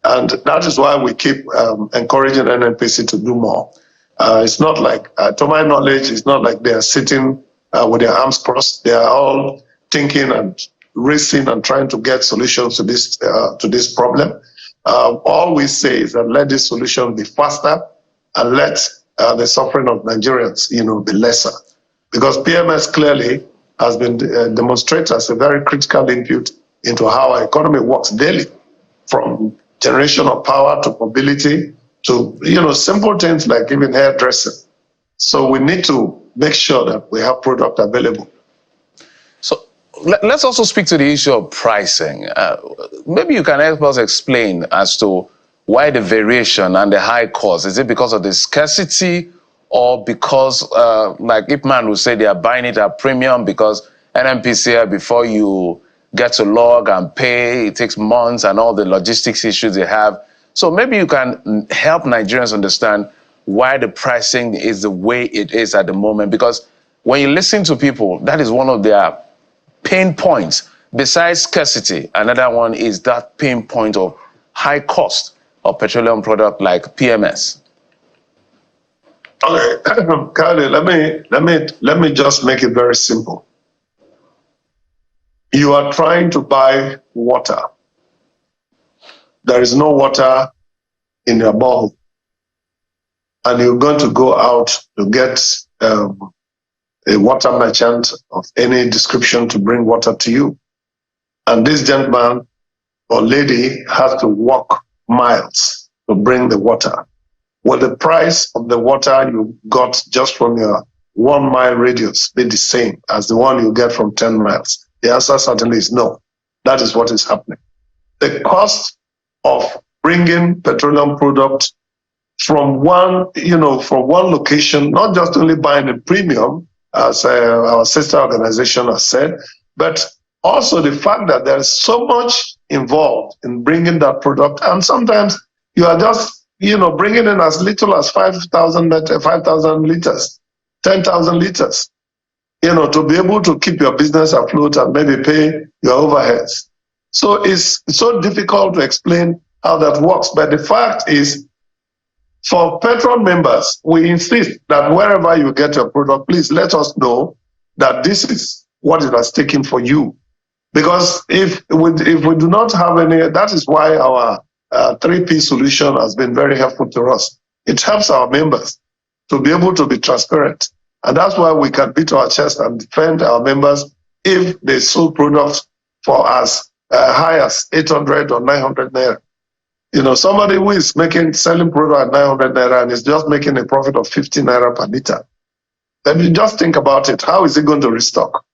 And that is why we keep encouraging NNPC to do more. It's not like, to my knowledge, it's not like they are sitting with their arms crossed. They are all thinking and racing and trying to get solutions to this problem. All we say is that let this solution be faster and let the suffering of Nigerians, be lesser. Because PMS clearly has been demonstrated as a very critical input into how our economy works daily, from generation of power to mobility to simple things like even hairdressing. So we need to make sure that we have product available. So let's also speak to the issue of pricing. Maybe you can help us explain as to why the variation and the high cost. Is it because of the scarcity, or because, like Ipman would say, they are buying it at premium because NMPC, before you get to log and pay, it takes months and all the logistics issues they have. So maybe you can help Nigerians understand why the pricing is the way it is at the moment. Because when you listen to people, that is one of their pain points. Besides scarcity, another one is that pain point of high cost of petroleum product like PMS. Okay, Kyle, let me just make it very simple. You are trying to buy water. There is no water in your bowl, and you're going to go out to get a water merchant of any description to bring water to you. And this gentleman or lady has to walk miles to bring the water. Will the price of the water you got just from your 1 mile radius be the same as the one you get from 10 miles? The answer certainly is no. That is what is happening. The cost of bringing petroleum product from one location, not just only buying a premium, as our sister organization has said, but also the fact that there is so much involved in bringing that product, and sometimes you are just, bringing in as little as 5,000 liters, 10,000 liters, to be able to keep your business afloat and maybe pay your overheads. So it's so difficult to explain how that works. But the fact is, for Petron members, we insist that wherever you get your product, please let us know that this is what it has taken for you. Because if we do not have any, that is why our 3P solution has been very helpful to us. It helps our members to be able to be transparent. And that's why we can beat our chest and defend our members if they sold products for as high as 800 or 900 naira. Somebody who is selling product at 900 naira and is just making a profit of 50 naira per liter. Then you just think about it. How is he going to restock?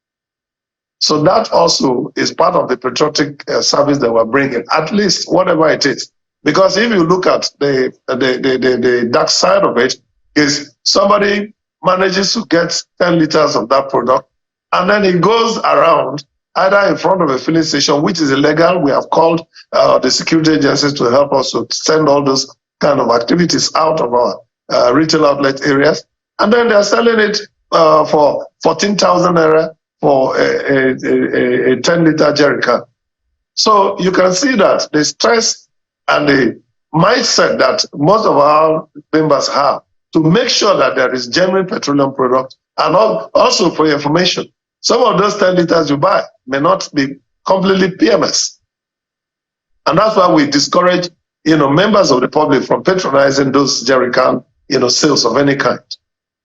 So that also is part of the patriotic service that we're bringing, at least whatever it is. Because if you look at the dark side of it, is somebody manages to get 10 liters of that product, and then he goes around either in front of a filling station, which is illegal. We have called the security agencies to help us to send all those kind of activities out of our retail outlet areas. And then they're selling it for 14,000 naira for a 10-liter jerry can. So you can see that the stress and the mindset that most of our members have to make sure that there is genuine petroleum product, and also for your information, some of those 10 liters you buy may not be completely PMS. And that's why we discourage, members of the public from patronizing those jerry can, sales of any kind,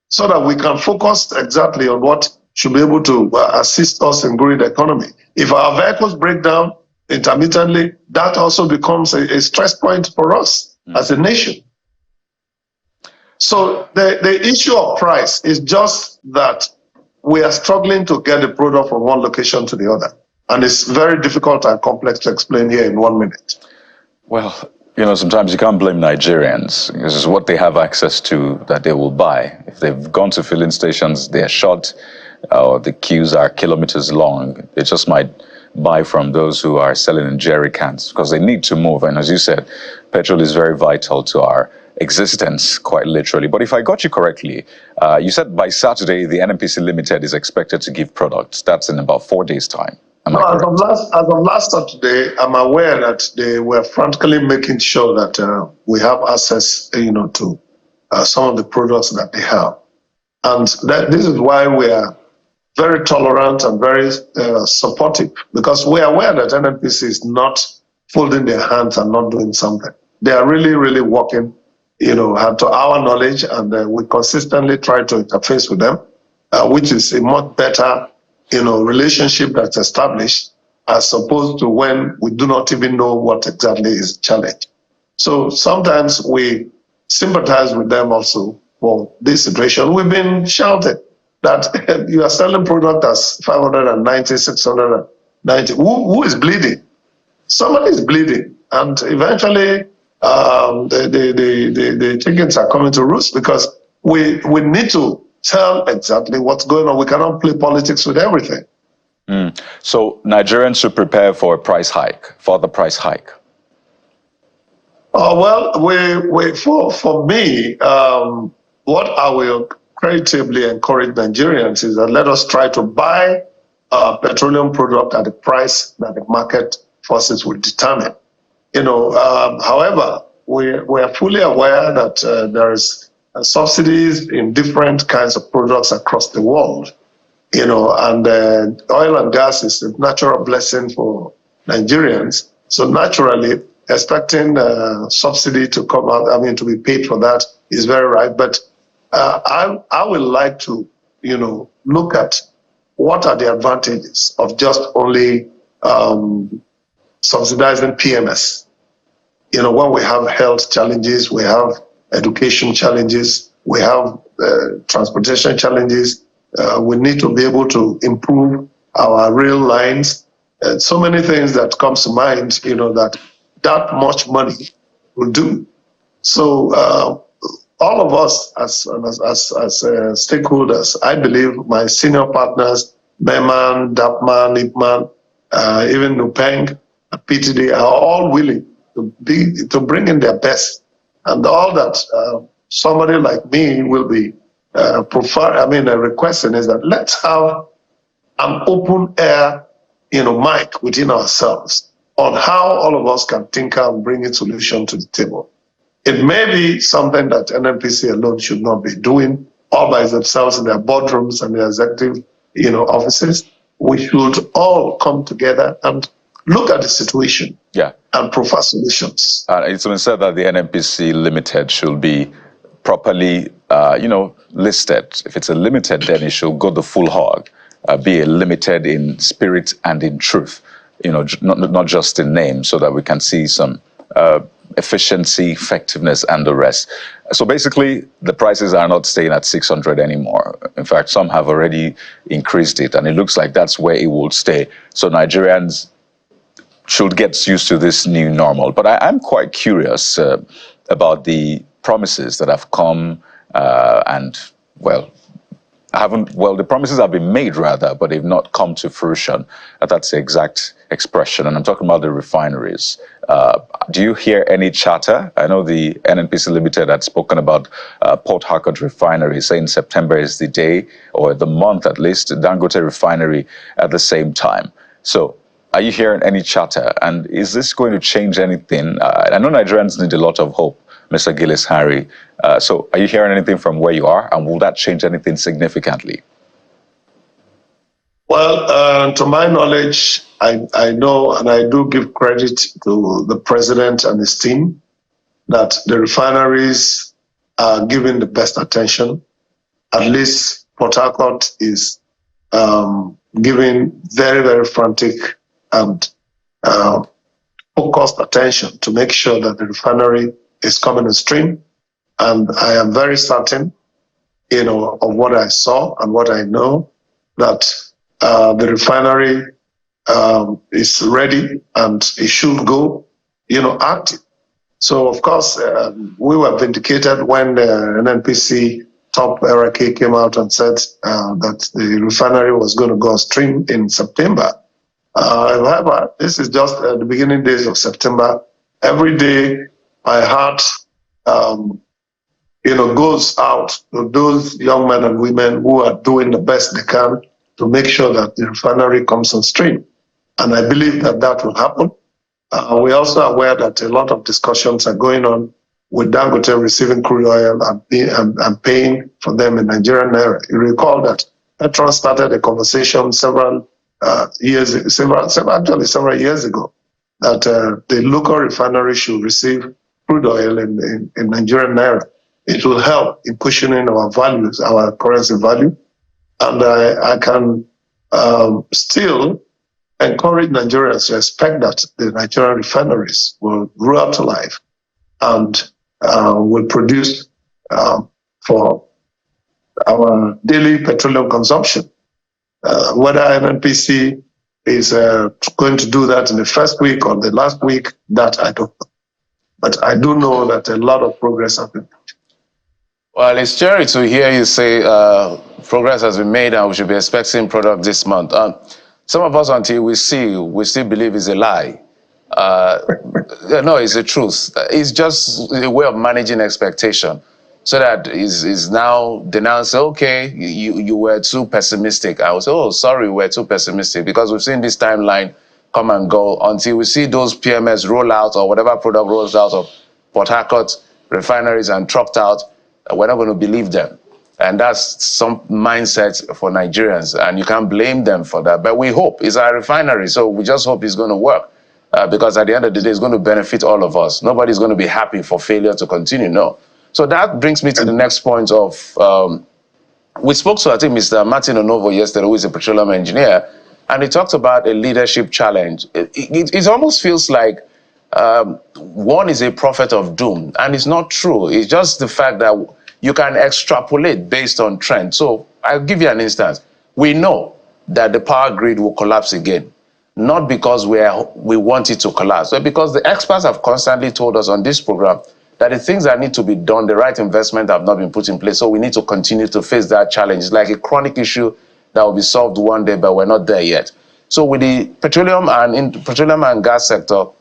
so that we can focus exactly on what should be able to assist us in growing the economy. If our vehicles break down intermittently, that also becomes a stress point for us as a nation. So the issue of price is just that we are struggling to get the product from one location to the other. And it's very difficult and complex to explain here in 1 minute. Well, sometimes you can't blame Nigerians. This is what they have access to that they will buy. If they've gone to filling stations, they're short, or the queues are kilometers long, they just might buy from those who are selling in jerry cans because they need to move. And as you said, petrol is very vital to our existence, quite literally. But if I got you correctly, you said by Saturday, the NNPC Limited is expected to give products. That's in about 4 days' time. As of last Saturday, I'm aware that they were frantically making sure that we have access, to some of the products that they have. And this is why we are very tolerant and very supportive, because we are aware that NNPC is not folding their hands and not doing something. They are really, really working, to our knowledge, and we consistently try to interface with them, which is a much better, relationship that's established, as opposed to when we do not even know what exactly is the challenge. So sometimes we sympathize with them also for this situation. We've been shouted that you are selling product as 590, 690. Who is bleeding? Somebody is bleeding, and eventually the chickens are coming to roost, because we need to tell exactly what's going on. We cannot play politics with everything. So Nigerians should prepare for a price hike, for the price hike. Well, for me, what I will creatively encourage Nigerians is that let us try to buy petroleum product at the price that the market forces will determine. However, we are fully aware that there is subsidies in different kinds of products across the world, and oil and gas is a natural blessing for Nigerians. So naturally, expecting subsidy to come out, to be paid for that is very right. But I would like to, look at what are the advantages of just only subsidizing PMS. When we have health challenges, we have education challenges, we have transportation challenges, we need to be able to improve our rail lines. So many things that comes to mind, that much money will do. So all of us as stakeholders, I believe my senior partners, Beman, Dapman, Ipman, even Nupeng, PTD are all willing to bring in their best, and all that somebody like me will be requesting is that let's have an open air, mic within ourselves on how all of us can think and bring a solution to the table. It may be something that NNPC alone should not be doing all by themselves in their boardrooms and their executive, offices. We should all come together and look at the situation and provide solutions. It's been said that the NNPC Limited should be properly, listed. If it's a limited, then it should go the full hog, be a limited in spirit and in truth, not just in name, so that we can see some efficiency, effectiveness, and the rest. So basically, the prices are not staying at 600 anymore. In fact, some have already increased it, and it looks like that's where it will stay. So Nigerians should get used to this new normal. But I'm quite curious about the promises that have come the promises have been made rather, but they've not come to fruition. That's the exact expression. And I'm talking about the refineries. Do you hear any chatter? I know the NNPC Limited had spoken about Port Harcourt refinery, saying September is the day, or the month at least, Dangote refinery at the same time. So are you hearing any chatter? And is this going to change anything? I know Nigerians need a lot of hope, Mr. Gillis Harry. So are you hearing anything from where you are? And will that change anything significantly? Well, to my knowledge, I know, and I do give credit to the president and his team, that the refineries are given the best attention. At least Port Harcourt is giving very, very frantic and focused attention to make sure that the refinery is coming in stream. And I am very certain, of what I saw and what I know, that the refinery is ready and it should go, active. So, of course, we were vindicated when the NNPC top hierarchy came out and said that the refinery was going to go on stream in September. However, this is just the beginning days of September. Every day, my heart, goes out to those young men and women who are doing the best they can to make sure that the refinery comes on stream. And I believe that will happen. We're also aware that a lot of discussions are going on with Dangote receiving crude oil and paying for them in Nigerian naira. You recall that Petron started a conversation several years ago that the local refinery should receive crude oil in Nigerian naira. It will help in cushioning our values, our currency value. And I can still encourage Nigerians to expect that the Nigerian refineries will grow to life and will produce for our daily petroleum consumption. Whether NNPC is going to do that in the first week or the last week, that I don't know. But I do know that a lot of progress has been made. Well, it's cheery to hear you say progress has been made and we should be expecting product this month. Some of us, until we still believe it's a lie. No, it's the truth. It's just a way of managing expectation. So that is now, they now say, okay, you were too pessimistic. I will say, oh, sorry, we're too pessimistic, because we've seen this timeline come and go until we see those PMS roll out or whatever product rolls out of Port Harcourt refineries and trucked out. We're not going to believe them. And that's some mindset for Nigerians, and you can't blame them for that. But we hope. It's our refinery, so we just hope it's going to work, because at the end of the day, it's going to benefit all of us. Nobody's going to be happy for failure to continue, no. So that brings me to the next point of, we spoke to, I think, Mr. Martin Onovo yesterday, who is a petroleum engineer, and he talked about a leadership challenge. It almost feels like one is a prophet of doom, and it's not true. It's just the fact that you can extrapolate based on trend. So I'll give you an instance. We know that the power grid will collapse again, not because we want it to collapse, but because the experts have constantly told us on this program that the things that need to be done, the right investment have not been put in place. So we need to continue to face that challenge. It's like a chronic issue that will be solved one day, but we're not there yet. So with the petroleum and gas sector, or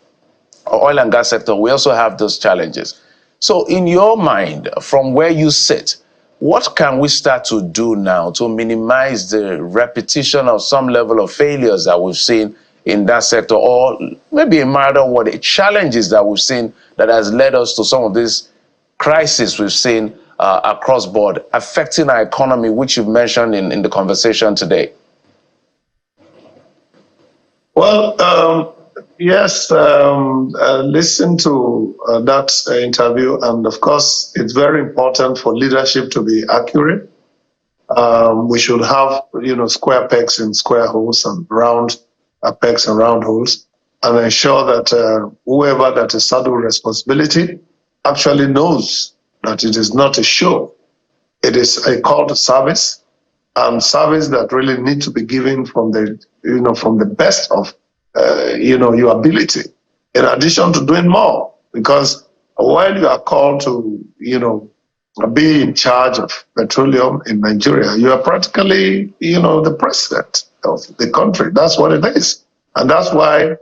oil and gas sector, we also have those challenges. So in your mind, from where you sit, what can we start to do now to minimize the repetition of some level of failures that we've seen in that sector, or maybe a matter of what the challenges that we've seen that has led us to some of these crises we've seen across board affecting our economy, which you've mentioned in the conversation today? Well, yes, listen to that interview, and of course, it's very important for leadership to be accurate. We should have, square pegs in square holes and round pegs and round holes, and ensure that whoever that is saddled with responsibility actually knows that it is not a show. It is a call to service, and service that really need to be given from the best of your ability, in addition to doing more. Because while you are called to, be in charge of petroleum in Nigeria, you are practically, the president of the country. That's what it is. And that's why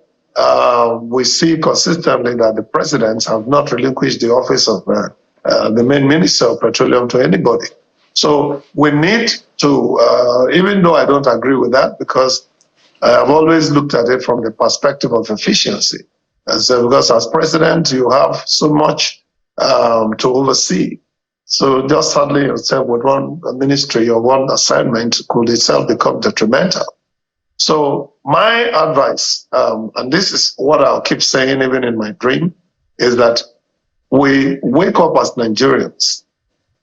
we see consistently that the presidents have not relinquished the office of the main minister of petroleum to anybody. So we need to, even though I don't agree with that, because I've always looked at it from the perspective of efficiency. And so because as president, you have so much to oversee. So just saddling yourself with one ministry or one assignment could itself become detrimental. So my advice, and this is what I'll keep saying even in my dream, is that we wake up as Nigerians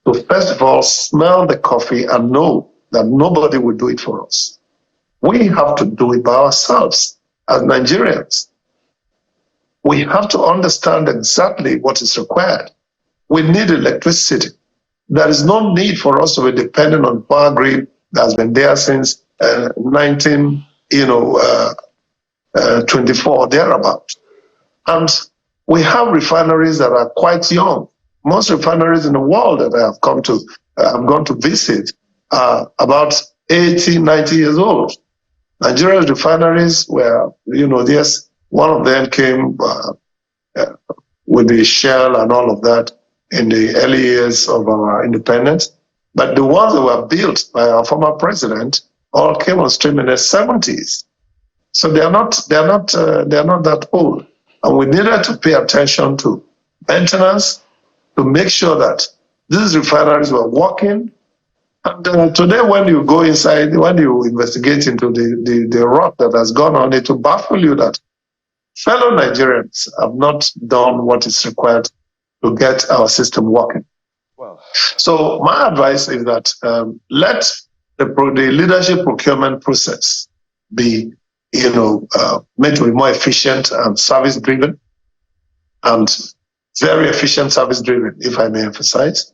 to first of all smell the coffee and know that nobody will do it for us. We have to do it by ourselves as Nigerians. We have to understand exactly what is required. We need electricity. There is no need for us to be dependent on power grid that has been there since 1924, thereabout. And we have refineries that are quite young. Most refineries in the world that I have gone to visit are about 80, 90 years old. Nigeria's refineries were, yes, one of them came with the Shell and all of that in the early years of our independence. But the ones that were built by our former president all came on stream in the 70s. So they are not that old. And we needed to pay attention to maintenance to make sure that these refineries were working. And today, when you go inside, when you investigate into the rot that has gone on, it will baffle you that fellow Nigerians have not done what is required to get our system working. Wow. So my advice is that let the leadership procurement process be, made to be more efficient and service-driven, and very efficient service-driven, if I may emphasize.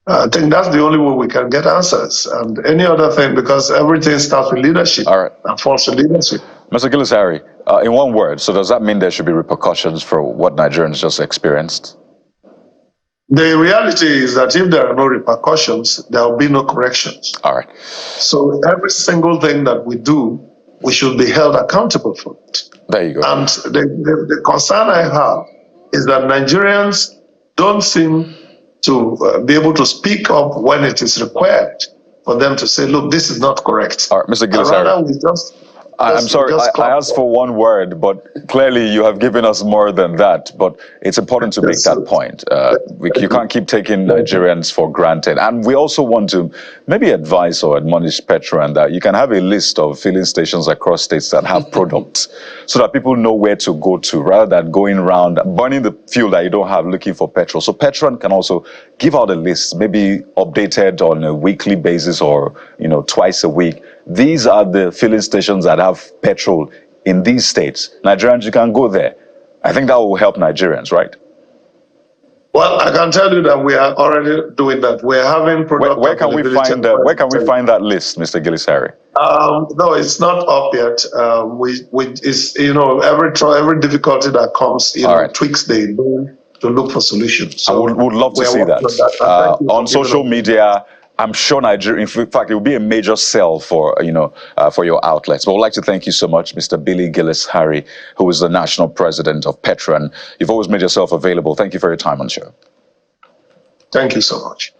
I think that's the only way we can get answers, and any other thing, because everything starts with leadership. All right. And falls with leadership. Mr. Gillisari, in one word, so does that mean there should be repercussions for what Nigerians just experienced? The reality is that if there are no repercussions, there will be no corrections. All right. So every single thing that we do, we should be held accountable for it. There you go. And the concern I have is that Nigerians don't seem to be able to speak up when it is required for them to say, look, this is not correct. All right, Mr. Gillisari. I'm sorry, I asked for one word, but clearly you have given us more than that. But it's important to make that point. You can't keep taking Nigerians for granted. And we also want to maybe advise or admonish Petron that you can have a list of filling stations across states that have products so that people know where to go to rather than going around burning the fuel that you don't have looking for petrol. So Petron can also give out a list, maybe updated on a weekly basis or twice a week. These are the filling stations that have petrol in these states. Nigerians, you can go there. I think that will help Nigerians, right? Well, I can tell you that we are already doing that. We're having product. Where can we find that list, Mr. Gillisari? No, it's not up yet. It's every difficulty that comes, tweaks the to look for solutions. I So would love to we are see working that. on that. And thank you for On giving social us- media, I'm sure Nigeria, in fact, it will be a major sell for, for your outlets. But I would like to thank you so much, Mr. Billy Gillis Harry, who is the national president of Petron. You've always made yourself available. Thank you for your time on the show. Thank you so much.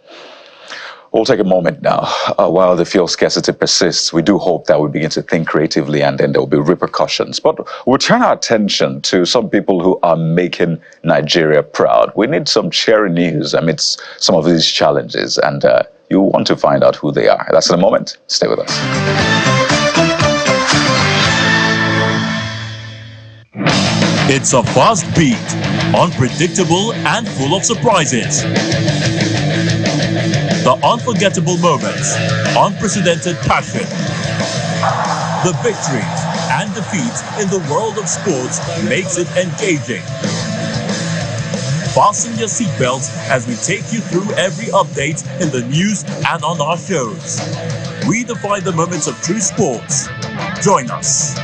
We'll take a moment now. While the fuel scarcity persists, we do hope that we begin to think creatively and then there will be repercussions. But we'll turn our attention to some people who are making Nigeria proud. We need some cheery news amidst some of these challenges, and you want to find out who they are. That's in a moment. Stay with us. It's a fast beat, unpredictable and full of surprises. The unforgettable moments, unprecedented passion, the victories and defeats in the world of sports makes it engaging. Fasten your seatbelts as we take you through every update in the news and on our shows. We define the moments of true sports. Join us.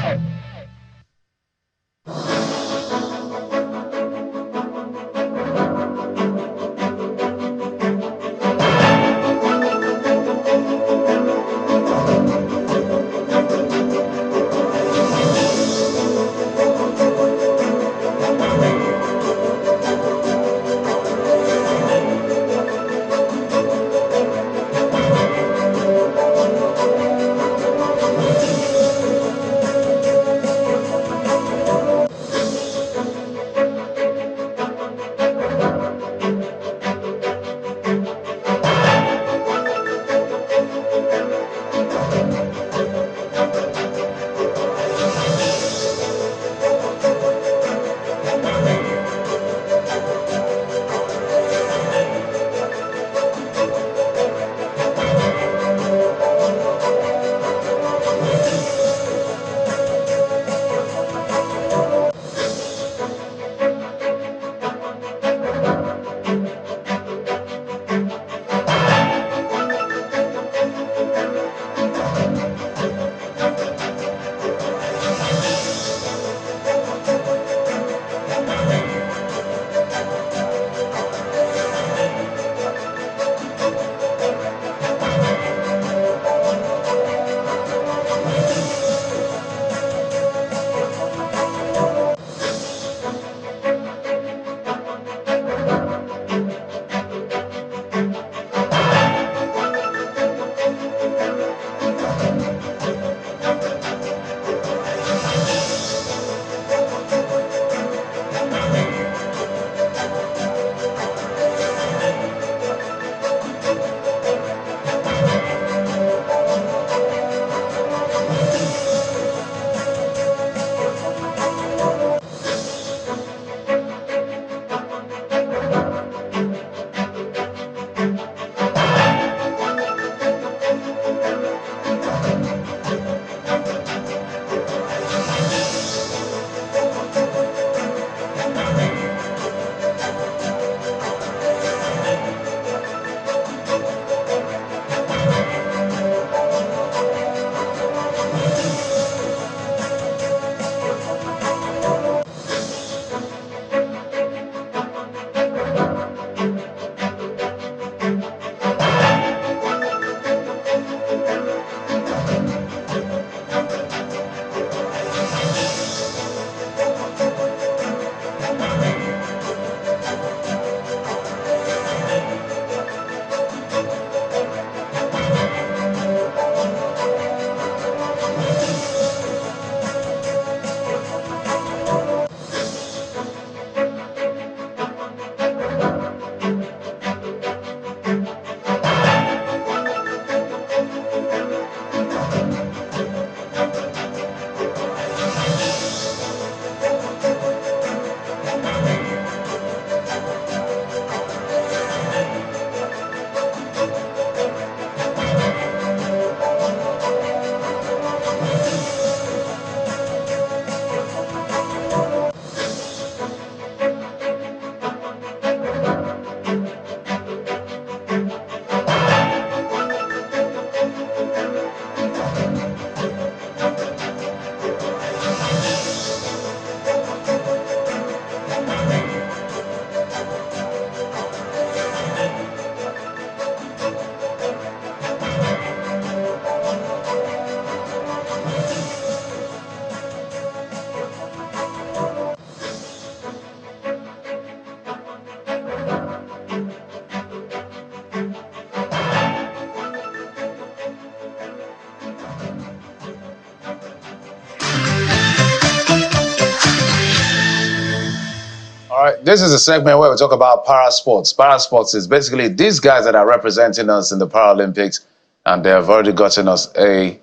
All right, this is a segment where we talk about parasports. Parasports is basically these guys that are representing us in the Paralympics, and they have already gotten us a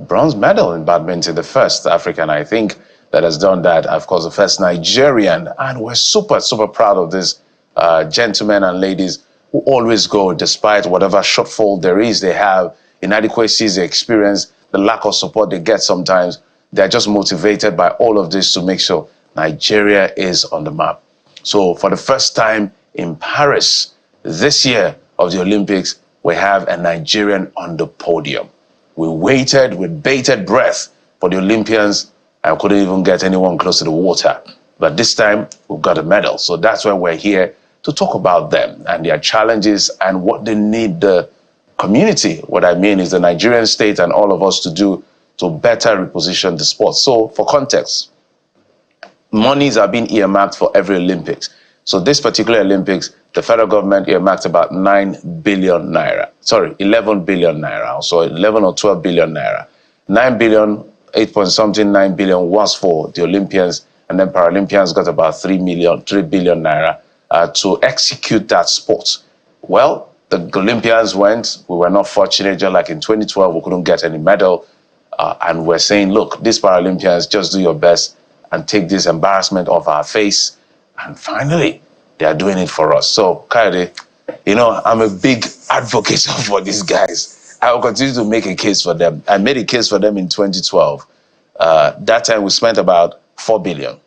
bronze medal in badminton, the first African, I think, that has done that. Of course, the first Nigerian, and we're super, super proud of these gentlemen and ladies who always go, despite whatever shortfall there is, they have inadequacies, they experience, the lack of support they get sometimes. They're just motivated by all of this to make sure Nigeria is on the map. So for the first time in Paris this year of the Olympics, we have a Nigerian on the podium. We waited with bated breath for the Olympians and couldn't even get anyone close to the water. But this time, we've got a medal. So that's why we're here to talk about them and their challenges and what they need the community, what I mean is the Nigerian state and all of us to do to better reposition the sport. So for context, monies are being earmarked for every Olympics. So this particular Olympics, the federal government earmarked about 9 billion naira. Sorry, 11 billion naira. So 11 or 12 billion naira. 9 billion, 8 point something, 9 billion was for the Olympians. And then Paralympians got about 3 billion naira to execute that sport. Well, the Olympians went. We were not fortunate, just like in 2012, we couldn't get any medal. And we're saying, look, these Paralympians, just do your best and take this embarrassment off our face. And finally, they are doing it for us. So, Kaede, you know, I'm a big advocate for these guys. I will continue to make a case for them. I made a case for them in 2012. That time we spent about 4 billion,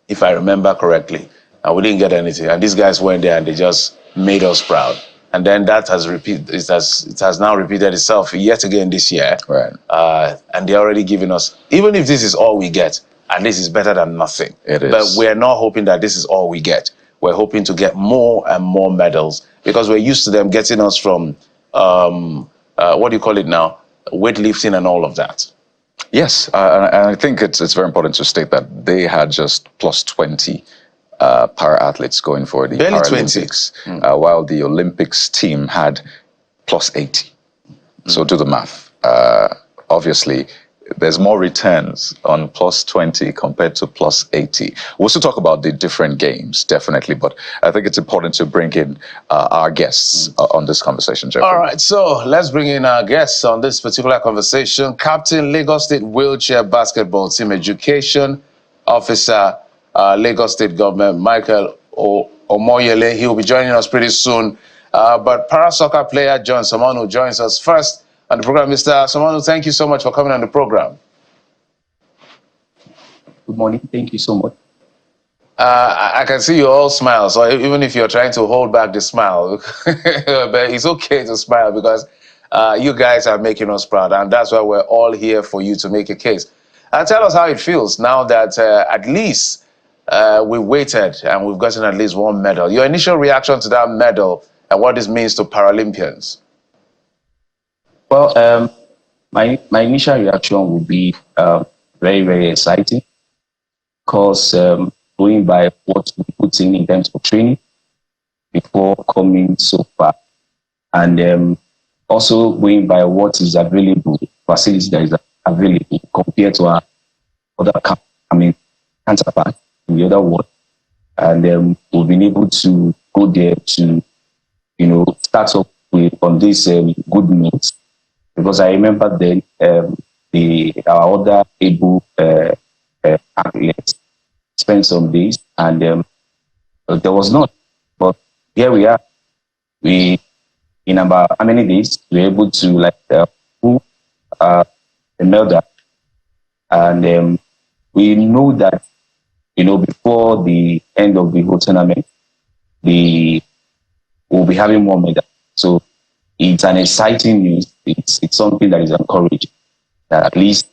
if I remember correctly. And we didn't get anything. And these guys went there and they just made us proud. And then that has it has now repeated itself yet again this year. Right. And they're already giving us, even if this is all we get, at least it's better than nothing. It is. But we're not hoping that this is all we get. We're hoping to get more and more medals because we're used to them getting us from, what do you call it now? Weightlifting and all of that. Yes, and I think it's very important to state that they had just plus 20 para-athletes going for the Barely Paralympics, while the Olympics team had plus 80. So do the math. Obviously, there's more returns on plus 20 compared to plus 80. We'll still talk about the different games, definitely, but I think it's important to bring in our guests on this conversation, Jeffrey. All right, so let's bring in our guests on this particular conversation. Captain, Lagos State Wheelchair Basketball Team Education Officer, Lagos State Government, Michael Omoyele. He will be joining us pretty soon. But para-soccer player John Somonu joins us first on the program. Mr. Somonu, thank you so much for coming on the program. Good morning. Thank you so much. I can see you all smile, so even if you're trying to hold back the smile, but it's okay to smile because you guys are making us proud, and that's why we're all here for you to make a case. Tell us how it feels now that at least we waited and we've gotten at least one medal. Your initial reaction to that medal and what this means to Paralympians? Well, my initial reaction would be very, very exciting because going by what we put in terms of training before coming so far, and also going by what is available, facilities that is available compared to our other counterparts in the other world, and we've been able to go there to, start off with on this good notes. Because I remember then our other able athletes spent some days and there was not. But here we are. We in about how many days we were able to pull the medal, and we know that before the end of the whole tournament, we'll be having more medals. So it's an exciting news. It's something that is encouraging, that at least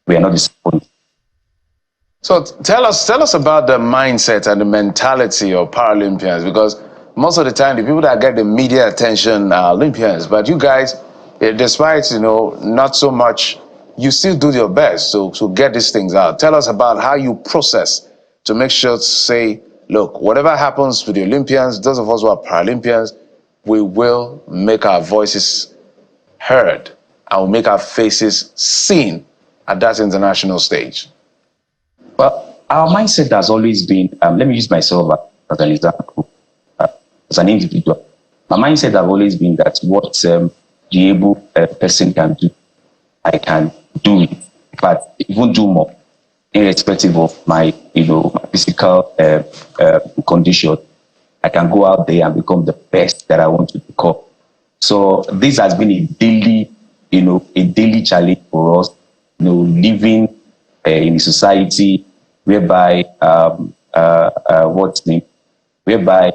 we are not disappointed. So tell us about the mindset and the mentality of Paralympians, because most of the time the people that get the media attention are Olympians, but you guys, despite not so much, you still do your best to get these things out. Tell us about how you process to make sure to say, look, whatever happens with the Olympians, those of us who are Paralympians, we will make our voices heard and we'll make our faces seen at that international stage. Well, our mindset has always been, let me use myself as an example, as an individual. My mindset has always been that what the able person can do, I can do it. In fact, even do more, irrespective of my, my physical condition. I can go out there and become the best that I want to become. So this has been a daily, a daily challenge for us, living in a society whereby whereby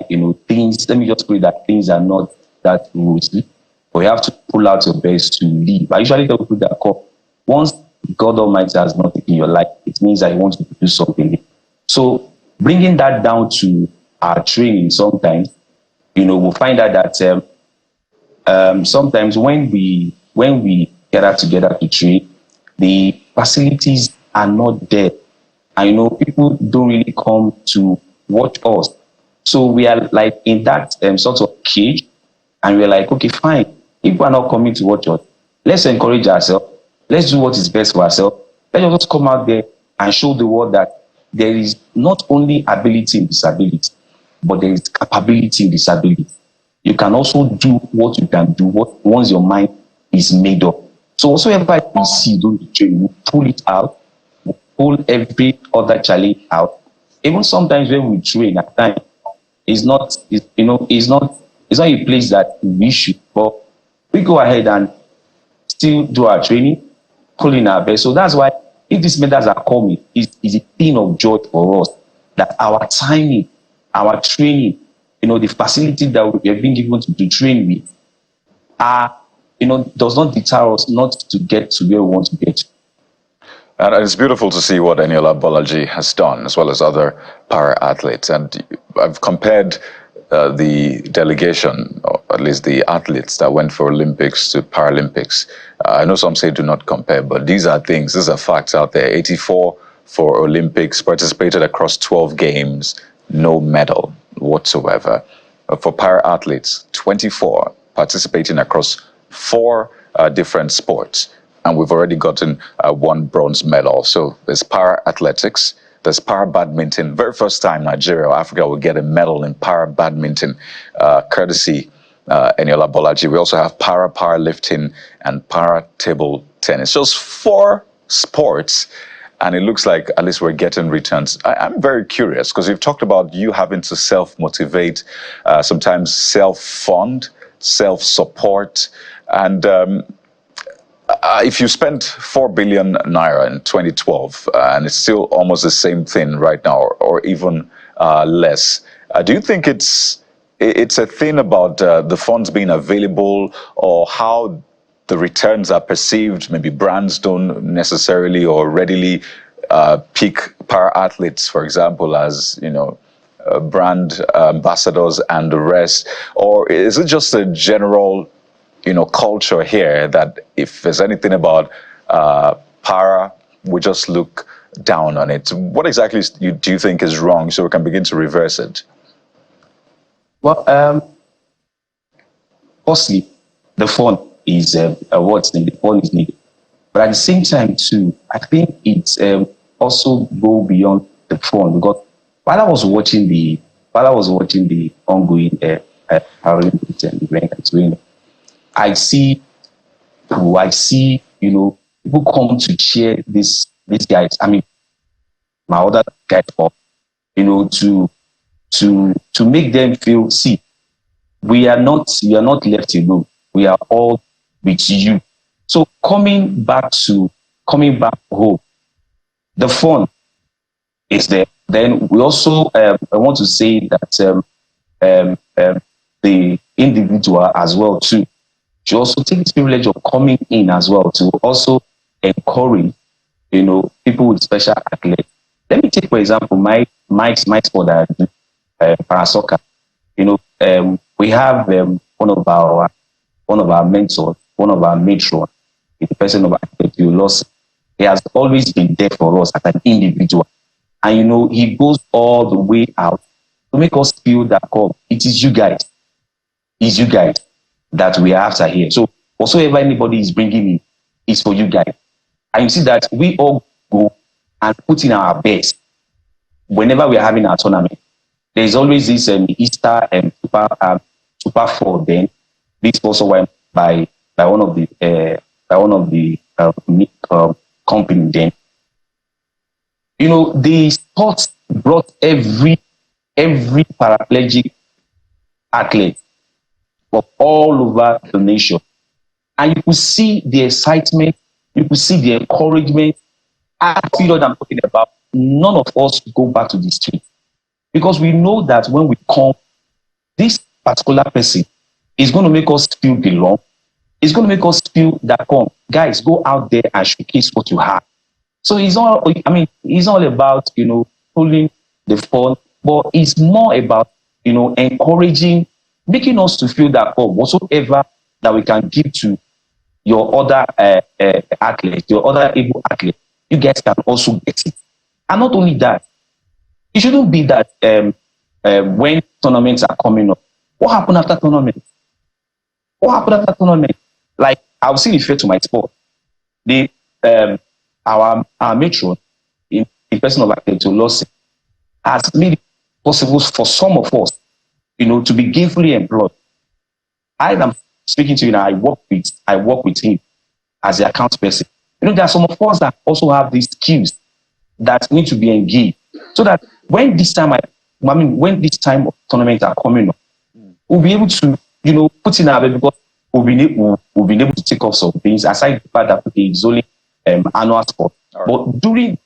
things. Let me just put it that things are not that rosy, but you have to pull out your best to live. I usually tell people that once God Almighty has not taken your life, it means that He wants you to do something. So bringing that down to our training, sometimes we'll find out that sometimes when we gather together to train, the facilities are not there. And people don't really come to watch us. So we are like in that sort of cage, and we're like, okay, fine. If we're not coming to watch us, let's encourage ourselves. Let's do what is best for ourselves. Let's just come out there and show the world that there is not only ability in disability, but there is capability in disability. You can also do what you can do once your mind is made up. So whatsoever we see, don't train, we pull it out, we pull every other challenge out. Even sometimes when we train at times, it's not a place that we should, but we go ahead and still do our training, pulling our best. So that's why if these medals are coming, it's a thing of joy for us that our timing, our training, the facility that we have been given to train with does not deter us not to get to where we want to get to. And it's beautiful to see what Eniola Bolaji has done, as well as other para-athletes. And I've compared the delegation, or at least the athletes that went for Olympics to Paralympics. I know some say do not compare, but these are facts out there. 84 for Olympics, participated across 12 games, no medal whatsoever. For para-athletes, 24 participating across 4 different sports. And we've already gotten 1 bronze medal. So there's para-athletics, there's para-badminton. Very first time Nigeria or Africa will get a medal in para-badminton, courtesy Eniola Bolaji. We also have para-powerlifting and para-table tennis. Just 4 sports, and it looks like at least we're getting returns. I'm very curious, because you've talked about you having to self-motivate, sometimes self-fund, self-support, and if you spent 4 billion naira in 2012, and it's still almost the same thing right now, or even less, do you think it's a thing about the funds being available, or how the returns are perceived? Maybe brands don't necessarily or readily pick para-athletes, for example, as brand ambassadors and the rest, or is it just a general culture here that if there's anything about para, we just look down on it? What exactly do you think is wrong, so we can begin to reverse it? Well, firstly, the fund is what's needed. The fund is needed, but at the same time too, I think it's also go beyond the fund, because while I was watching the ongoing Paralympics and event, I see people come to cheer these guys. I mean, my other guys up, to make them feel, see, we are not left alone. We are all with you. So coming back home, the fun is there. Then we also I want to say that the individual as well too should also take this privilege of coming in as well to also encourage people with special athletes. Let me take, for example, my sport that I do, para soccer. We have one of our mentors, one of our matrons, the person of loss. He has always been there for us as an individual, and he goes all the way out to make us feel that it is you guys, that we are after here. So whatsoever anybody is bringing in is for you guys, and you see that we all go and put in our best whenever we are having our tournament, there's always this Easter and Super 4 then. This also went by one of the company then. You know, the sports brought every paraplegic athlete from all over the nation. And you could see the excitement, you could see the encouragement. I feel what I'm talking about. None of us go back to the street because we know that when we come, this particular person is going to make us feel belong. It's going to make us feel that, come, guys, go out there and showcase what you have. So it's all about, you know, pulling the fun, but it's more about, you know, encouraging, making us to feel that, oh, whatsoever that we can give to your other athletes, your other able athletes, you guys can also get it. And not only that, it shouldn't be that when tournaments are coming up, what happened after tournament? What happened after tournament? Like, I'll still refer to my sport. Our matron, in person of Osimhen, has made it possible for some of us, you know, to be gainfully employed. I am speaking to you now. I work with him as the account person. You know, there are some of us that also have these skills that need to be engaged, so that when this time of tournaments are coming up, we'll be able to, you know, put in our bed, because we've been able to take off some things aside the fact that it's only annual sport. Right. But during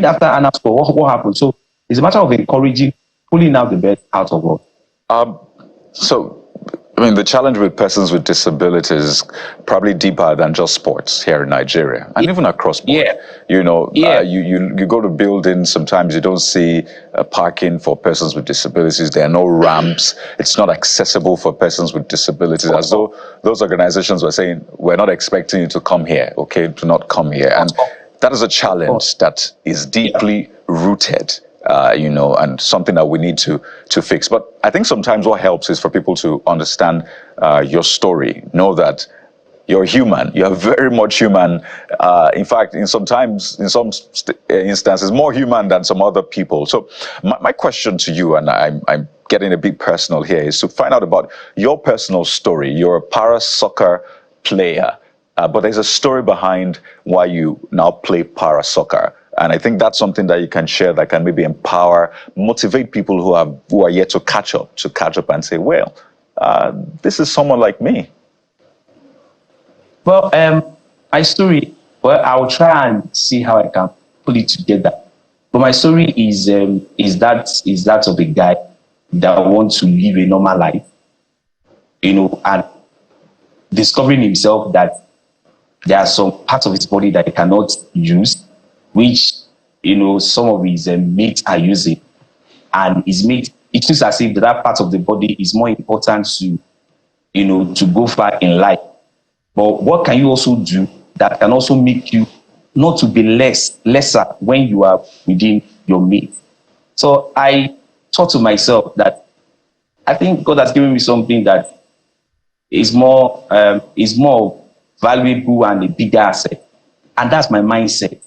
after annual sport, what happened? So it's a matter of encouraging, pulling out the best out of us. So, I mean, the challenge with persons with disabilities is probably deeper than just sports here in Nigeria, and even across board. Yeah. You know, you go to buildings, sometimes you don't see parking for persons with disabilities. There are no ramps. It's not accessible for persons with disabilities, as though those organizations were saying, we're not expecting you to come here, okay? Do not come here. And that is a challenge that is deeply rooted. You know, and something that we need to fix. But I think sometimes what helps is for people to understand your story, know that you're human. You're very much human. In fact, in some instances, more human than some other people. So my question to you, and I'm getting a bit personal here, is to find out about your personal story. You're a para soccer player, but there's a story behind why you now play para soccer. And I think that's something that you can share that can maybe empower, motivate people who are yet to catch up and say, well, this is someone like me. Well, my story, I'll try and see how I can put it together. But my story is that of a guy that wants to live a normal life, you know, and discovering himself that there are some parts of his body that he cannot use, which, you know, some of his mates are using, and his mate, it seems as if that part of the body is more important to, you know, to go far in life. But what can you also do that can also make you not to be lesser when you are within your mate? So I thought to myself that I think God has given me something that is more valuable and a bigger asset, and that's my mindset.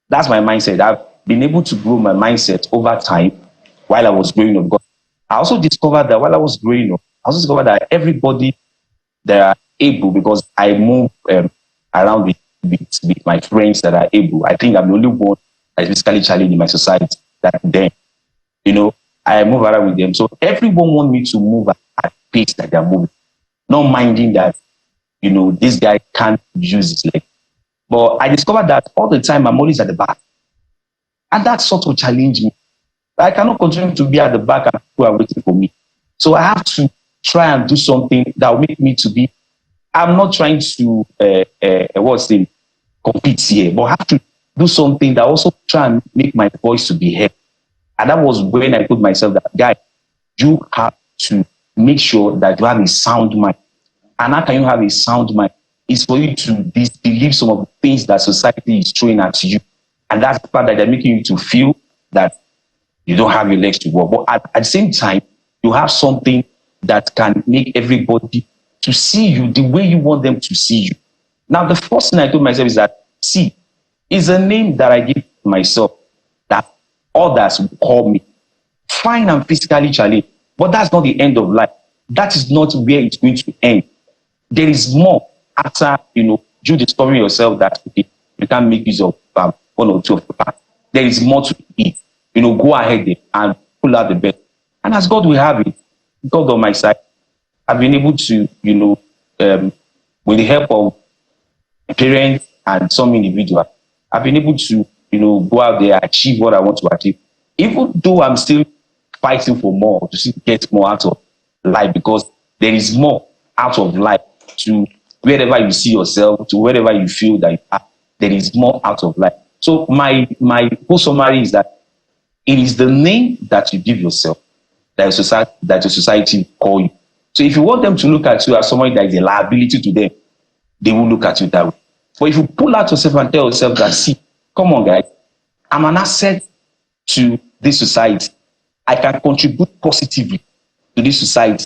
That's my mindset. I've been able to grow my mindset over time while I was growing up. Because I also discovered that while I was growing up, that everybody that are able, because I move around with my friends that are able. I think I'm the only one that is physically challenged in my society that then, you know, I move around with them. So everyone wants me to move at the pace that they're moving, not minding that, you know, this guy can't use his leg. But I discovered that all the time I'm always at the back. And that sort of challenged me. I cannot continue to be at the back and people are waiting for me. So I have to try and do something that will make me to be. I'm not trying to compete here, but I have to do something that also try and make my voice to be heard. And that was when I told myself that, guy, you have to make sure that you have a sound mind. And how can you have a sound mind? It's for you to disbelieve some of the things that society is throwing at you. And that's the part that they're making you to feel that you don't have your legs to walk. But at the same time, you have something that can make everybody to see you the way you want them to see you. Now, the first thing I told myself is that, see, is a name that I give myself that others will call me. Fine, I'm physically challenged, but that's not the end of life. That is not where it's going to end. There is more after, you discovering yourself that okay, you can't make use of one or two of the parts. There is more to it. Go ahead there and pull out the best. And as God will have it, God on my side, I've been able to, with the help of parents and some individuals, I've been able to, go out there, achieve what I want to achieve. Even though I'm still fighting for more, to get more out of life, because there is more out of life to wherever you see yourself, to wherever you feel that you are, there is more out of life. So my whole summary is that it is the name that you give yourself that your society call you. So if you want them to look at you as somebody that is a liability to them, they will look at you that way. But if you pull out yourself and tell yourself that, see, come on, guys, I'm an asset to this society. I can contribute positively to this society.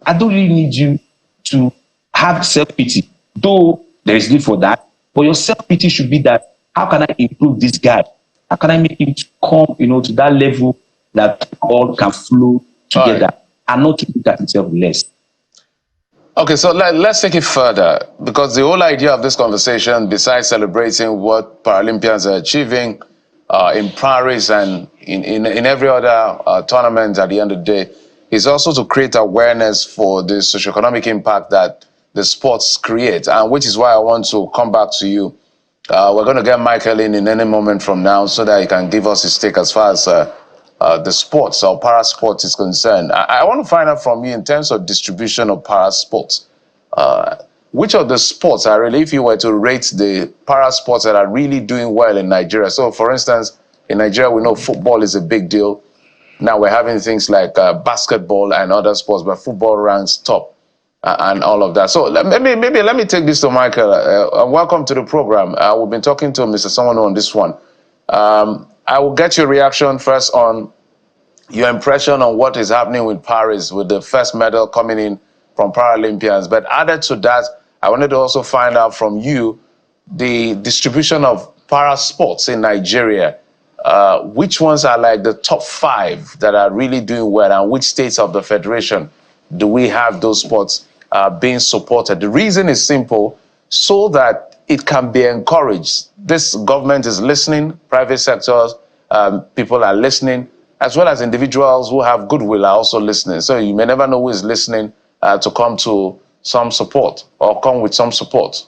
I don't really need you to have self-pity, though there is need for that. But your self-pity should be that, how can I improve this guy? How can I make him to come, to that level that all can flow together and not to look at himself less? Okay, so let's take it further, because the whole idea of this conversation, besides celebrating what Paralympians are achieving in Paris and in every other tournament at the end of the day, is also to create awareness for the socioeconomic impact that the sports create, and which is why I want to come back to you. We're going to get Michael in any moment from now so that he can give us his take as far as the sports or parasports is concerned. I want to find out from you in terms of distribution of parasports. Which of the sports are really, if you were to rate the parasports that are really doing well in Nigeria? So, for instance, in Nigeria, we know football is a big deal. Now we're having things like basketball and other sports, but football ranks top and all of that. So maybe let me take this to Michael. Welcome to the program. We've been talking to Mr. Someone on this one. I will get your reaction first on your impression on what is happening with Paris, with the first medal coming in from Paralympians. But added to that, I wanted to also find out from you the distribution of parasports in Nigeria. Which ones are like the top 5 that are really doing well, and which states of the federation do we have those sports being supported? The reason is simple, so that it can be encouraged. This government is listening, private sectors, people are listening, as well as individuals who have goodwill are also listening. So you may never know who is listening to come to some support or come with some support.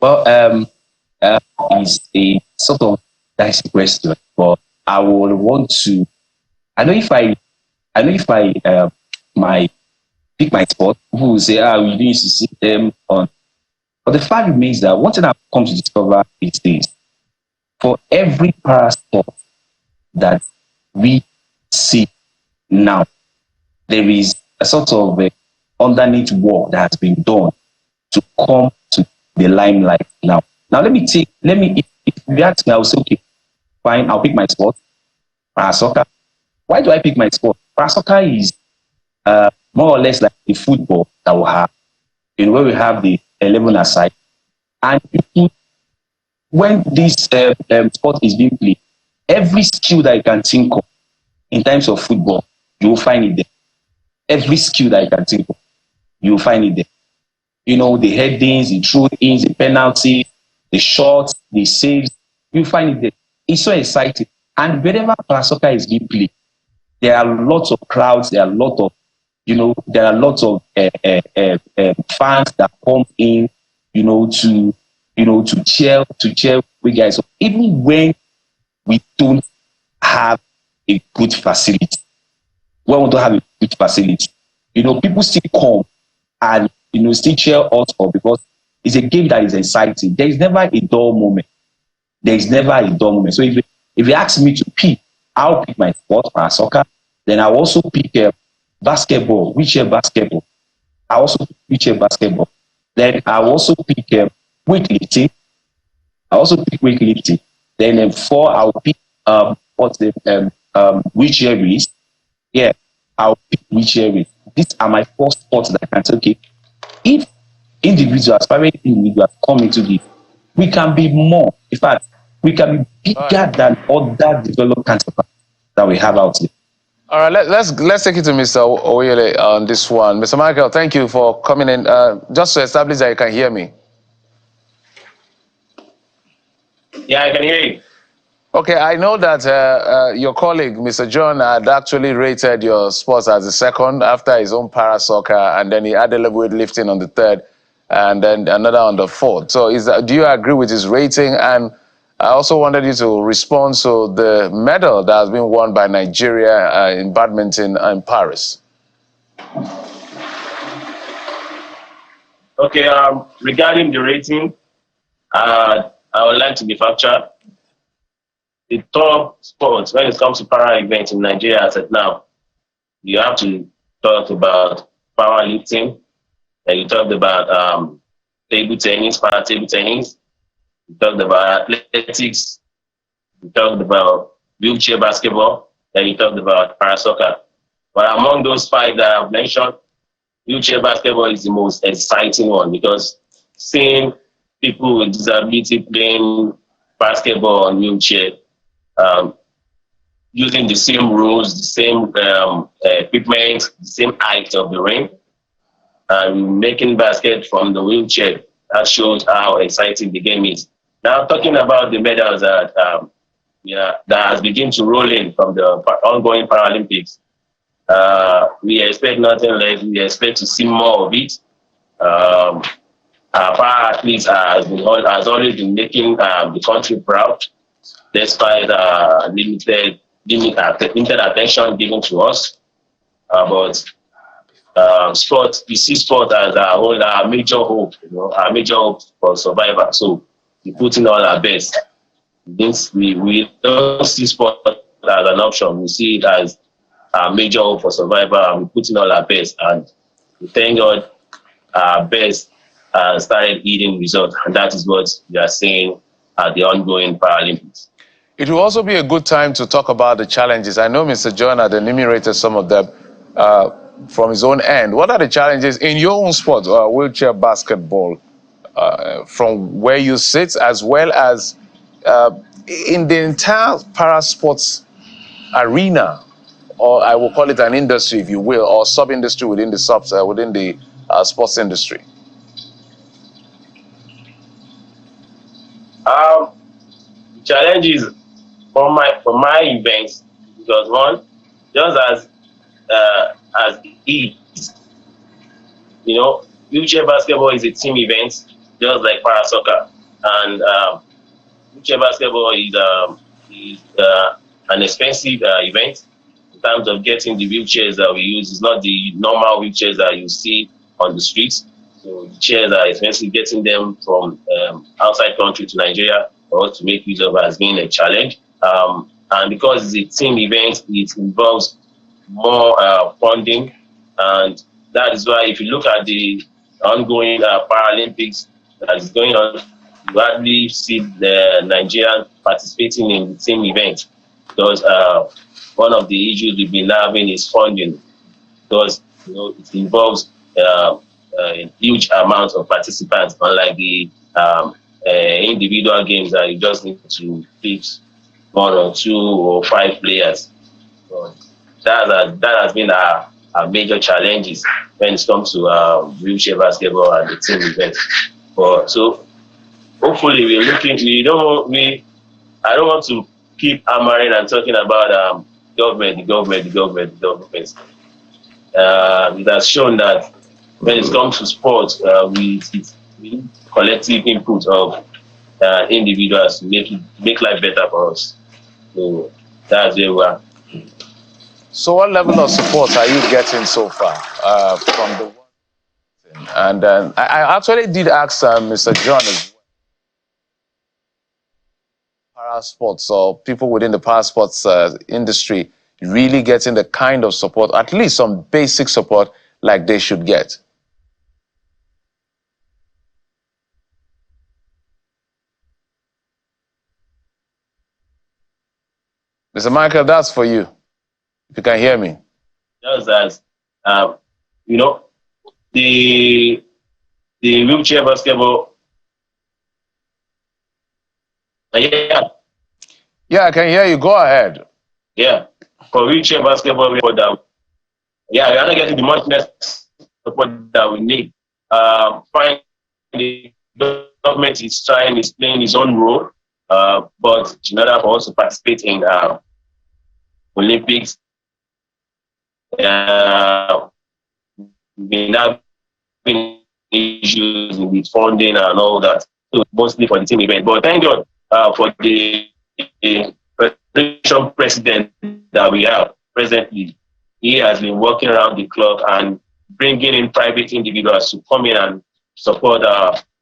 Well, it's a sort of dicey question, but I would want to. I know if I pick my sport, people will say, we need to see them on. But the fact remains that one thing I've come to discover is this: for every parasport that we see now, there is a sort of underneath work that has been done to come to the limelight now. Now, if you ask me, I will say, okay, fine, I'll pick my sport, parasoccer. Why do I pick my sport? Parasoccer is more or less like the football that we have, where we have the 11 aside. And when this sport is being played, every skill that you can think of in terms of football, you will find it there. Every skill that you can think of, you will find it there. The headings, the throw-ins, the penalty, the shots, the saves, you find it there. It's so exciting. And wherever parasoccer is being played, there are lots of crowds, there are lots of fans that come in, to cheer with guys. So even when we don't have a good facility, people still come and still cheer us up because it's a game that is exciting. There is never a dull moment. So if you ask me to pick, I'll pick my sport, soccer. Then I'll also pick basketball, wheelchair basketball. Then I'll also pick weightlifting. Then 4, I'll pick wheelchair race. Yeah, I'll pick wheelchair race. These are my 4 sports that I can say, okay, if private individuals come into this, we can be more. In fact, we can be bigger than other developed counterparts that we have out there. All right, let's take it to Mr. Oyele on this one. Mr. Michael, thank you for coming in. Just to establish that you can hear me. Yeah, I can hear you. Okay, I know that your colleague, Mr. John, had actually rated your sports as the second after his own para soccer, and then he added weightlifting on the third, and then another on the fourth. So do you agree with his rating? And I also wanted you to respond to the medal that has been won by Nigeria in badminton in Paris. Okay, regarding the rating, I would like to be factual. The top sports when it comes to para events in Nigeria as of now, you have to talk about powerlifting, and you talked about table tennis, para table tennis, you talked about athletics, you talked about wheelchair basketball, and you talked about para soccer. But among those five that I've mentioned, wheelchair basketball is the most exciting one because seeing people with disability playing basketball on wheelchair, using the same rules, the same equipment, the same height of the ring, and making basket from the wheelchair. That shows how exciting the game is. Now, talking about the medals that has begun to roll in from the ongoing Paralympics, we expect nothing less. We expect to see more of it. Our para athletes has always been making the country proud, despite limited attention given to us. But sport, we see sport as our major hope, our major hope for survival. So we put in all our best. We don't see sport as an option. We see it as our major hope for survival, and we put in all our best. And we thank God our best started yielding results, and that is what we are seeing at the ongoing Paralympics. It will also be a good time to talk about the challenges. I know Mr. John had enumerated some of them from his own end. What are the challenges in your own sport, wheelchair basketball, from where you sit, as well as in the entire parasports arena, or I will call it an industry, if you will, or sub-industry within the sports industry? Challenges for my events, because one, just as it is, wheelchair basketball is a team event, just like para soccer, and wheelchair basketball is an expensive event in terms of getting the wheelchairs that we use. It's not the normal wheelchairs that you see on the streets. So the chairs are expensive. Getting them from outside country to Nigeria or to make use of has been a challenge. And because it's a team event, it involves more funding, and that is why if you look at the ongoing Paralympics that is going on, you hardly see the Nigerian participating in the team event, because one of the issues we've been having is funding, because it involves a huge amount of participants, unlike the individual games that you just need to pick 1 or 2 or 5 players. So that has been our major challenges when it comes to wheelchair basketball and the team event. So hopefully I don't want to keep hammering and talking about government. It has shown that when it comes to sports, we need collective input of individuals to make life better for us. So that's where we are. So what level of support are you getting so far from the world? And I actually did ask Mr. John as well. Parasports, or people within the parasports industry really getting the kind of support, at least some basic support, like they should get. Mr. Michael, that's for you, if you can hear me. Just as, the wheelchair basketball, yeah, Yeah, I can hear you. Go ahead. Yeah, for wheelchair basketball, we are not getting the much support that we need. Fine, the government is playing its own role, but in order for us to participate in Olympics, we have issues with funding and all that. So mostly for the team event. But thank God for the federation president that we have presently. He has been working around the clock and bringing in private individuals to come in and support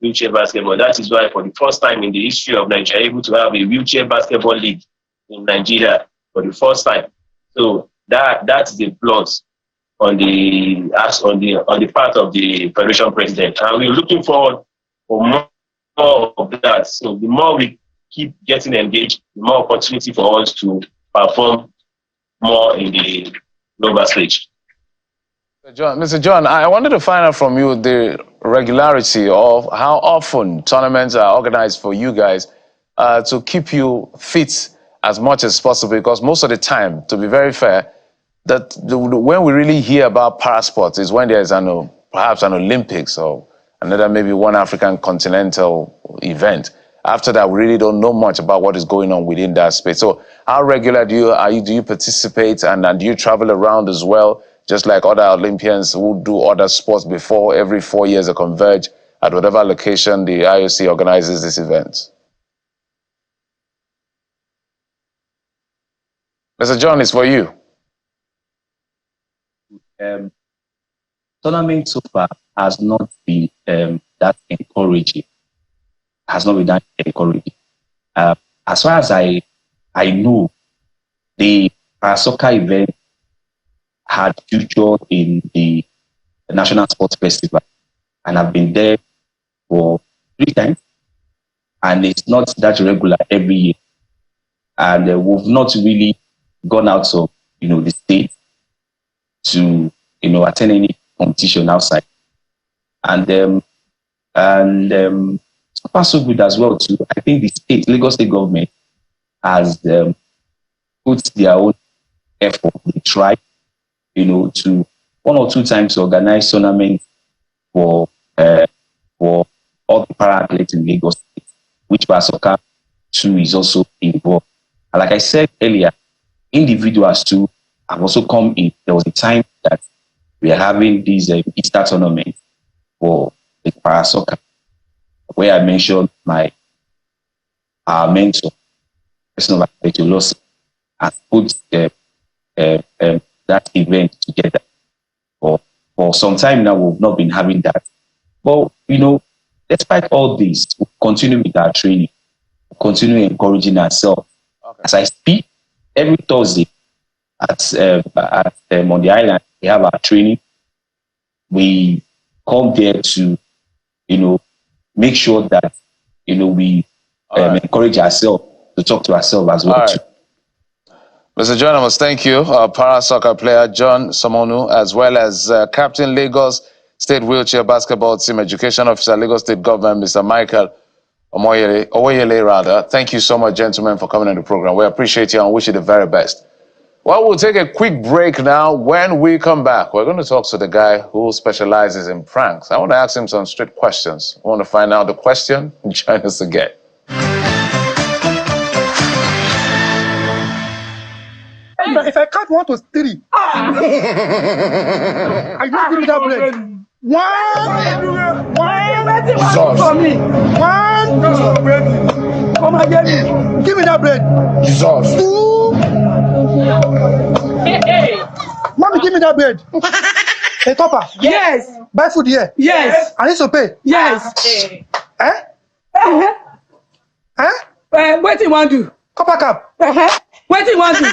wheelchair basketball. That is why for the first time in the history of Nigeria, able to have a wheelchair basketball league in Nigeria for the first time. So that's the plus on the part of the federation president, and we're looking forward for more of that. So the more we keep getting engaged, the more opportunity for us to perform more in the global stage. Mr. John, I wanted to find out from you the regularity of how often tournaments are organized for you guys to keep you fit as much as possible, because most of the time, to be very fair, that when we really hear about parasports is when there's perhaps an Olympics or another maybe one African continental event. After that, we really don't know much about what is going on within that space. So how regular do you participate, and do you travel around as well, just like other Olympians who do other sports before every 4 years they converge at whatever location the IOC organizes this event? Mr. John, it's for you. Tournament so far has not been that encouraging. Has not been that encouraging. As far as I know, the soccer event had featured in the National Sports Festival, and I've been there for 3 times, and it's not that regular every year. And we've not really gone out of the state to attend any competition outside, and so far so good as well too. I think the Lagos State government has put their own effort. They try to 1 or 2 times organize tournaments for all the para athletes in Lagos State, which Parasoccer too is also involved. And like I said earlier, individuals too have also come in. There was a time that we are having these Easter tournaments for the Parasoccer, where I mentioned our mentor, person of Loss, has put that event together. For some time now, we've not been having that. But, despite all this, we continue with our training, we continue encouraging ourselves. Okay. As I speak, every Thursday on the island, we have our training. We come there to, make sure that, we encourage ourselves to talk to ourselves as well. Right. Mr. John, I must thank you, para soccer player John Somonu, as well as Captain Lagos State Wheelchair Basketball Team Education Officer, Lagos State Government, Mr. Michael Omoyele. Thank you so much, gentlemen, for coming on the program. We appreciate you and wish you the very best. Well, we'll take a quick break now. When we come back, we're going to talk to the guy who specializes in pranks. I want to ask him some straight questions. I want to find out the question. Join us again. If I count 1 to 3, I don't give me that bread. 1, for me. 1, come again. Give me that bread. 2. Mommy, give me that bread. Hey, Kopa. Yes. Buy food here. Yes. I need to pay. Yes. What do you want to do? Kopa cap. What do you want to do?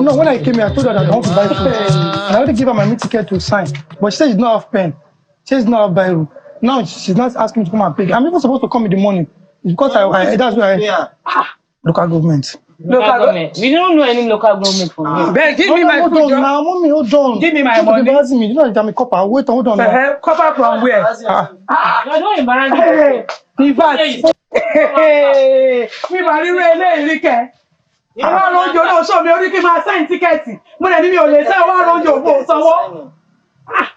No, when I came here, I told her that I want to buy food. And I already give her my meal ticket to sign. But she said she's not have pen. She says she's not have Bible. Now she's not asking me to come and pay. I'm even supposed to come in the morning. It's because that's why local government. Local government. We don't know any local government from here. Ben, give me my food. Now, mommy, hold on. Give me my money. Embarrassing me. You know that I'm a copper. Wait, hold on. Copper from where? I don't embarrass me. In fact, me marry Enrique. I want to know so me only give my sign ticket. Mo le ni mi o le say I want to go sanwó.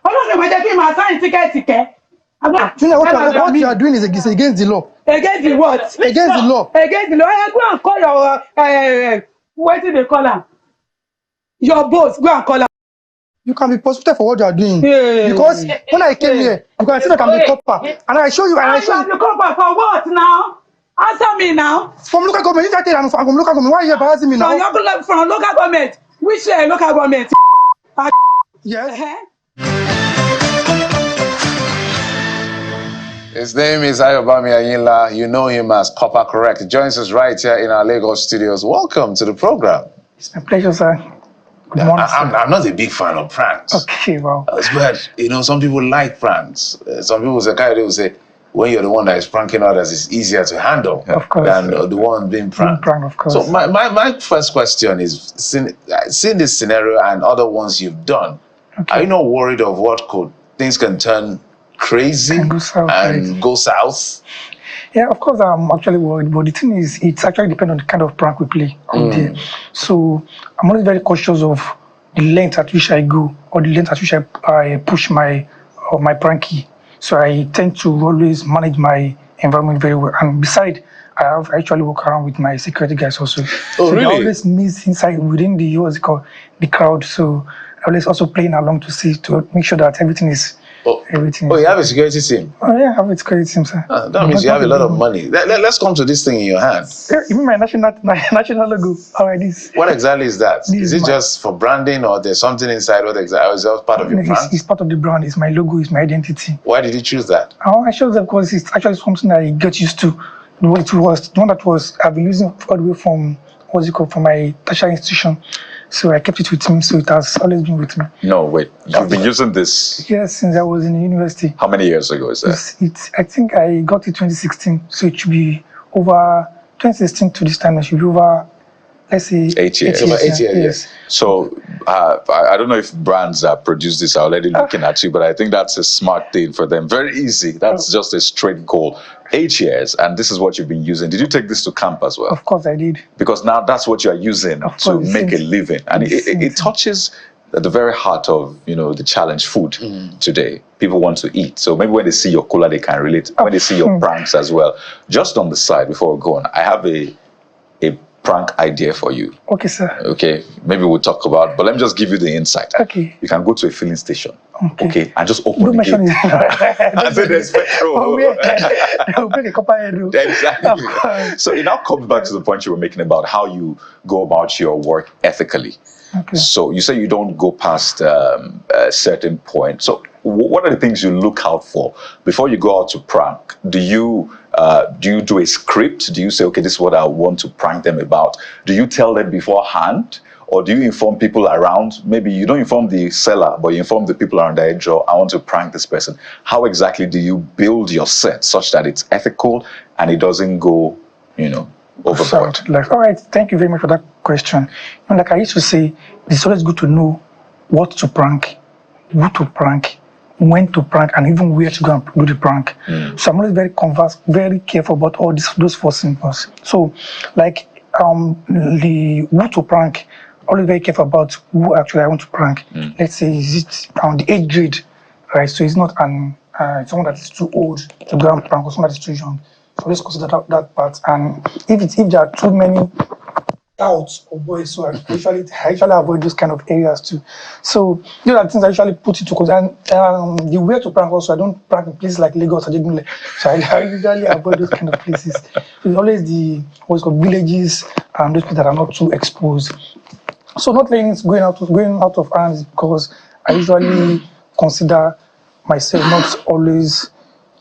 Olóòtú me take my sign ticket. What you are doing is against the law. Against the what? Against the law. Against the law. Go and call your what do they call her? Your boss. Go and call her. You can be prosecuted for what you are doing. Because when I came here, you can see that I'm the copper. And I show you. And I show you. The copper for what now? Answer me now. From local government. You tell I'm from local government. Why are you embarrassing me now? From local government. Which local government? Yes. His name is Ayobami Ayinla. You know him as Kopa Correct. He joins us right here in our Lagos studios. Welcome to the program. It's my pleasure, sir. Good morning, I'm not a big fan of pranks. Okay, well. But, some people like pranks. Some people say, when you're the one that is pranking others, it's easier to handle than the one being pranked. Of course. So my first question is, seeing this scenario and other ones you've done, are you not worried of things can turn crazy and go south? Yeah, of course I'm actually worried, but the thing is, it's actually depends on the kind of prank we play out there. So I'm always very cautious of the length at which I go or the length at which I push my pranky. So I tend to always manage my environment very well. And besides, I actually walk around with my security guys also. Oh, really? I always miss inside within the crowd. So I always also playing along to make sure that everything is. You have a security team? Oh, yeah, I have a security team, sir. That means you have a lot of money. Let's come to this thing in your hand. Yeah, even my national logo. All right, this. What exactly is that? Is it just for branding or there's something inside? What exactly? Is that part of your brand? It's part of the brand. It's my logo. It's my identity. Why did you choose that? I chose that because it's actually something I get used to. It was the one that I've been using all the way from from my tertiary institution. So I kept it with me, so it has always been with me. No, wait. You've been using this? Yes, since I was in the university. How many years ago is that? I think I got it 2016, so it should be over 2016 to this time. It should be over, let's say, 8 years. Over 8 years. Yes. So I don't know if brands that produce this are already looking at you, but I think that's a smart thing for them. Very easy. That's just a straight goal. 8 years, and this is what you've been using. Did you take this to camp as well? Of course I did. Because now that's what you are using to make a living, and it touches at the very heart of the challenge food today. People want to eat, so maybe when they see your cola, they can relate. When they see your pranks as well. Just on the side, before we go on, I have a prank idea for you. Okay, sir. Okay, maybe we'll talk about, but let me just give you the insight. Okay. You can go to a filling station. Okay. And just open the gate. I said there's petrol. I'll bring a copper head. Exactly. So it now comes back to the point you were making about how you go about your work ethically. Okay. So you say you don't go past a certain point. So what are the things you look out for before you go out to prank? Do you do a script? Do you say, okay, this is what I want to prank them about? Do you tell them beforehand? Or do you inform people around? Maybe you don't inform the seller, but you inform the people around the edge, or I want to prank this person. How exactly do you build your set such that it's ethical and it doesn't go, overboard? All right, thank you very much for that question. Like I used to say, it's always good to know what to prank, who to prank, when to prank, and even where to go and do the prank. So I'm always very careful about all those four symbols. So, like the who to prank, always very careful about who actually I want to prank. Let's say, is it the age grade, right? So it's not someone that is too old to go and prank or someone that is too young. So let's consider that part. And if there are too many doubts or boys, so I usually avoid those kind of areas too. So those are things I usually put into consideration. And the way to prank also, I don't prank in places like Lagos or Ajegunle. So I usually avoid those kind of places. So it's always the what's called villages and those places that are not too exposed. So not letting it going out of hands, because I usually consider myself not always,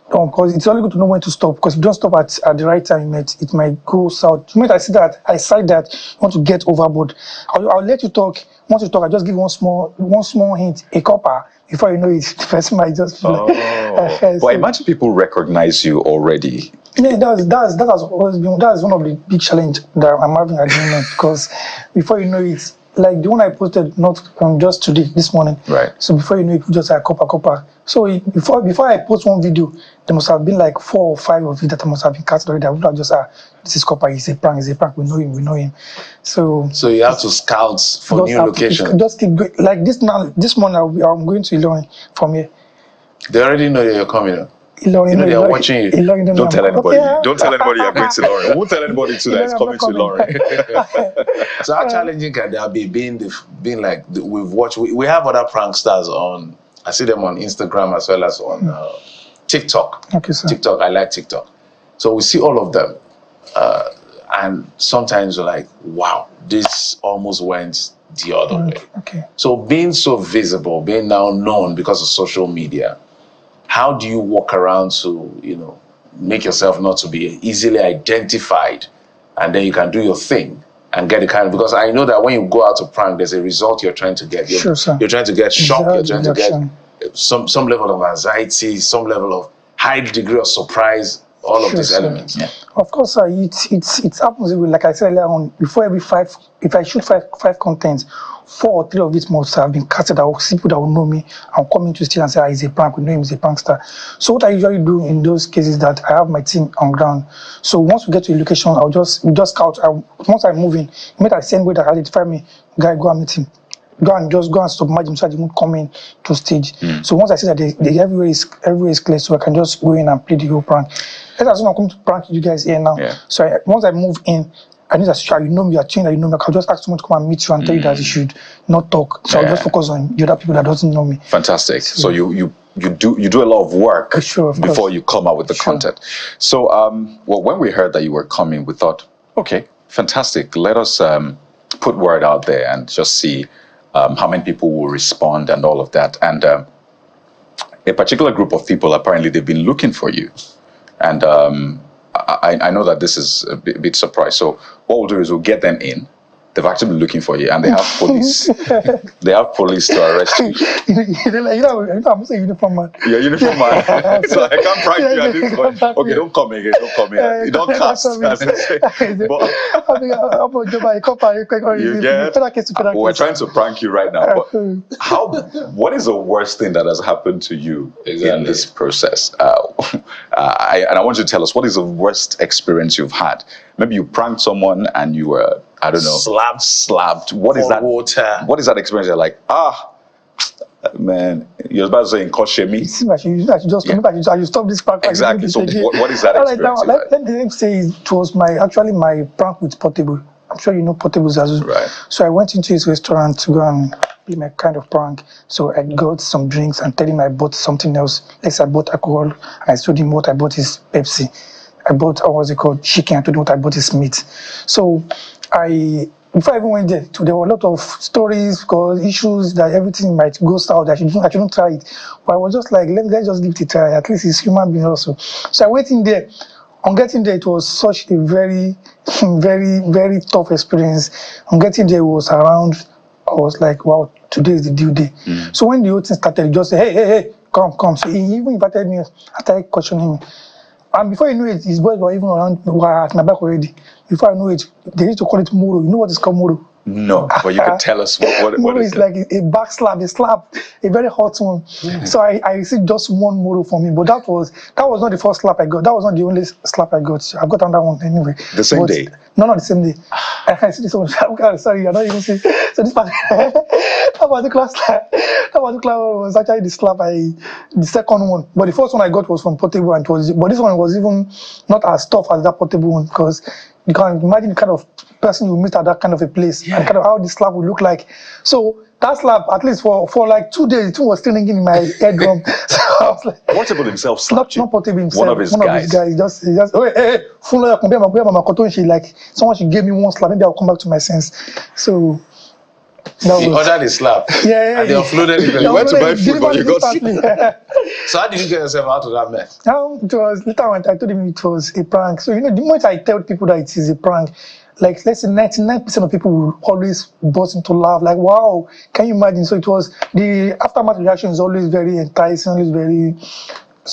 because it's only good to know when to stop, because if you don't stop at the right time, it might go south. I see that you want to get overboard. I'll let you talk. Once you talk, I just give one small hint, a copper. Before you know it, the person might just feel But imagine people recognize you already Yeah, that has always been that's one of the big challenge that I'm having at the moment because before you know it, like the one I posted not just today, this morning. Right. So before you know it, just like Kopa. So before I post one video, there must have been like 4 or 5 of it that must have been cut already. I would have just this is Kopa, he's a prank, we know him. So you have to scout for new locations. Just keep going. Like this morning I'm going to Ilorin from here. They already know that you're coming. Ilorin, they are watching you. Don't tell anybody. Don't tell anybody you're going to Ilorin. Won't tell anybody too that it's coming to Ilorin. So how challenging can that be? Being like we've watched. We have other pranksters on. I see them on Instagram as well as on TikTok. Okay, sir. TikTok. I like TikTok. So we see all of them, and sometimes we're like, wow, this almost went the other way. Okay. So being so visible, being now known because of social media, how do you walk around to, make yourself not to be easily identified, and then you can do your thing and get the because I know that when you go out to prank, there's a result you're trying to get. Sure, sir. You're trying to get shock. You're trying to Reaction. get some level of anxiety, some level of high degree of surprise. All of these elements. Yeah. Of course, sir. It happens like I said earlier on. Before every 5, if I shoot five contents, 4 or 3 of it must have been casted out. People that will know me and come into the stage and say, he's a prank. We know him, he's a prankster. So what I usually do in those cases that I have my team on ground. So once we get to a location, we just scout. Once I move in, immediately I send way that identify me, guy, go and meet him. Go and submerge him so that he won't come in to stage. So once I see that everywhere is clear, so I can just go in and play the whole prank. Let's assume I'm coming to prank you guys here now. Yeah. So once I move in, I need to you know me, you're trained, that you know me. I'll just ask someone to come and meet you and tell you that you should not talk. So I'll just focus on the other people that doesn't know me. Fantastic. So you do a lot of work before you come out with the content. So when we heard that you were coming, we thought, okay, fantastic. Let us put word out there and just see how many people will respond and all of that. And a particular group of people, apparently they've been looking for you. And I know that this is a bit surprised. So what we'll do is we'll get them in. They've actually been looking for you, and they have police. They have police to arrest you. I'm saying uniform man. You're uniform man. So I can't prank you at this point. Okay, don't come again. Don't come here. You don't cast. We're trying to prank you right now. But what is the worst thing that has happened to you in this process? And I want you to tell us, what is the worst experience you've had? Maybe you pranked someone and you were, I don't know, slapped. What is that? Water. What is that experience? You're like, man, you're about to say in me. It seems like you just stop this prank. Exactly. So what is that experience? Let me say it was my prank with Portable. I'm sure you know Portable Zazu. Right. So I went into his restaurant to go and play my kind of prank. So I got some drinks and tell him I bought something else. Let's say I bought alcohol. I told him what I bought is Pepsi. I bought, chicken. I told him what I bought is meat. So before I even went there, there were a lot of stories, issues that everything might go south. I shouldn't try it. But I was just like, let's just give it a try. At least it's human being also. So I went in there. On getting there, it was such a very, very, very tough experience. On getting there, it was around, I was like, wow, today is the due day. So when the whole thing started, he just said, hey, come. So he even invited me. I started questioning him. And before you know it, his boys were even around at my back already. Before I know it, they used to call it Moro. You know what is called Moro? No, but you can tell us what Moro is like a back slap, a very hot one. So I received just one Moro from him, but that was not the first slap I got. That was not the only slap I got. I've got another one anyway. The same day? No, not the same day. I see this one. Sorry, you're not even seeing. So this particular slap, was actually the second one. But the first one I got was from Portable, but this one was even not as tough as that Portable one, because you can imagine the kind of person you meet at that kind of a place and kind of how the slap would look like. So that slap, at least for like 2 days, it was still ringing in my eardrum. So I was like, Portable himself slapped you? Not Portable himself. One of his guys. He just like someone should give me one slap, maybe I'll come back to my sense. So he ordered the slap. Yeah. And they offloaded it. You went to buy food, but you got slapped. So how did you get yourself out of that mess? It was later I told him it was a prank. So the moment I tell people that it is a prank, like let's say 99% of people will always burst into laugh, like wow, can you imagine? So it was the aftermath reaction is always very enticing, always very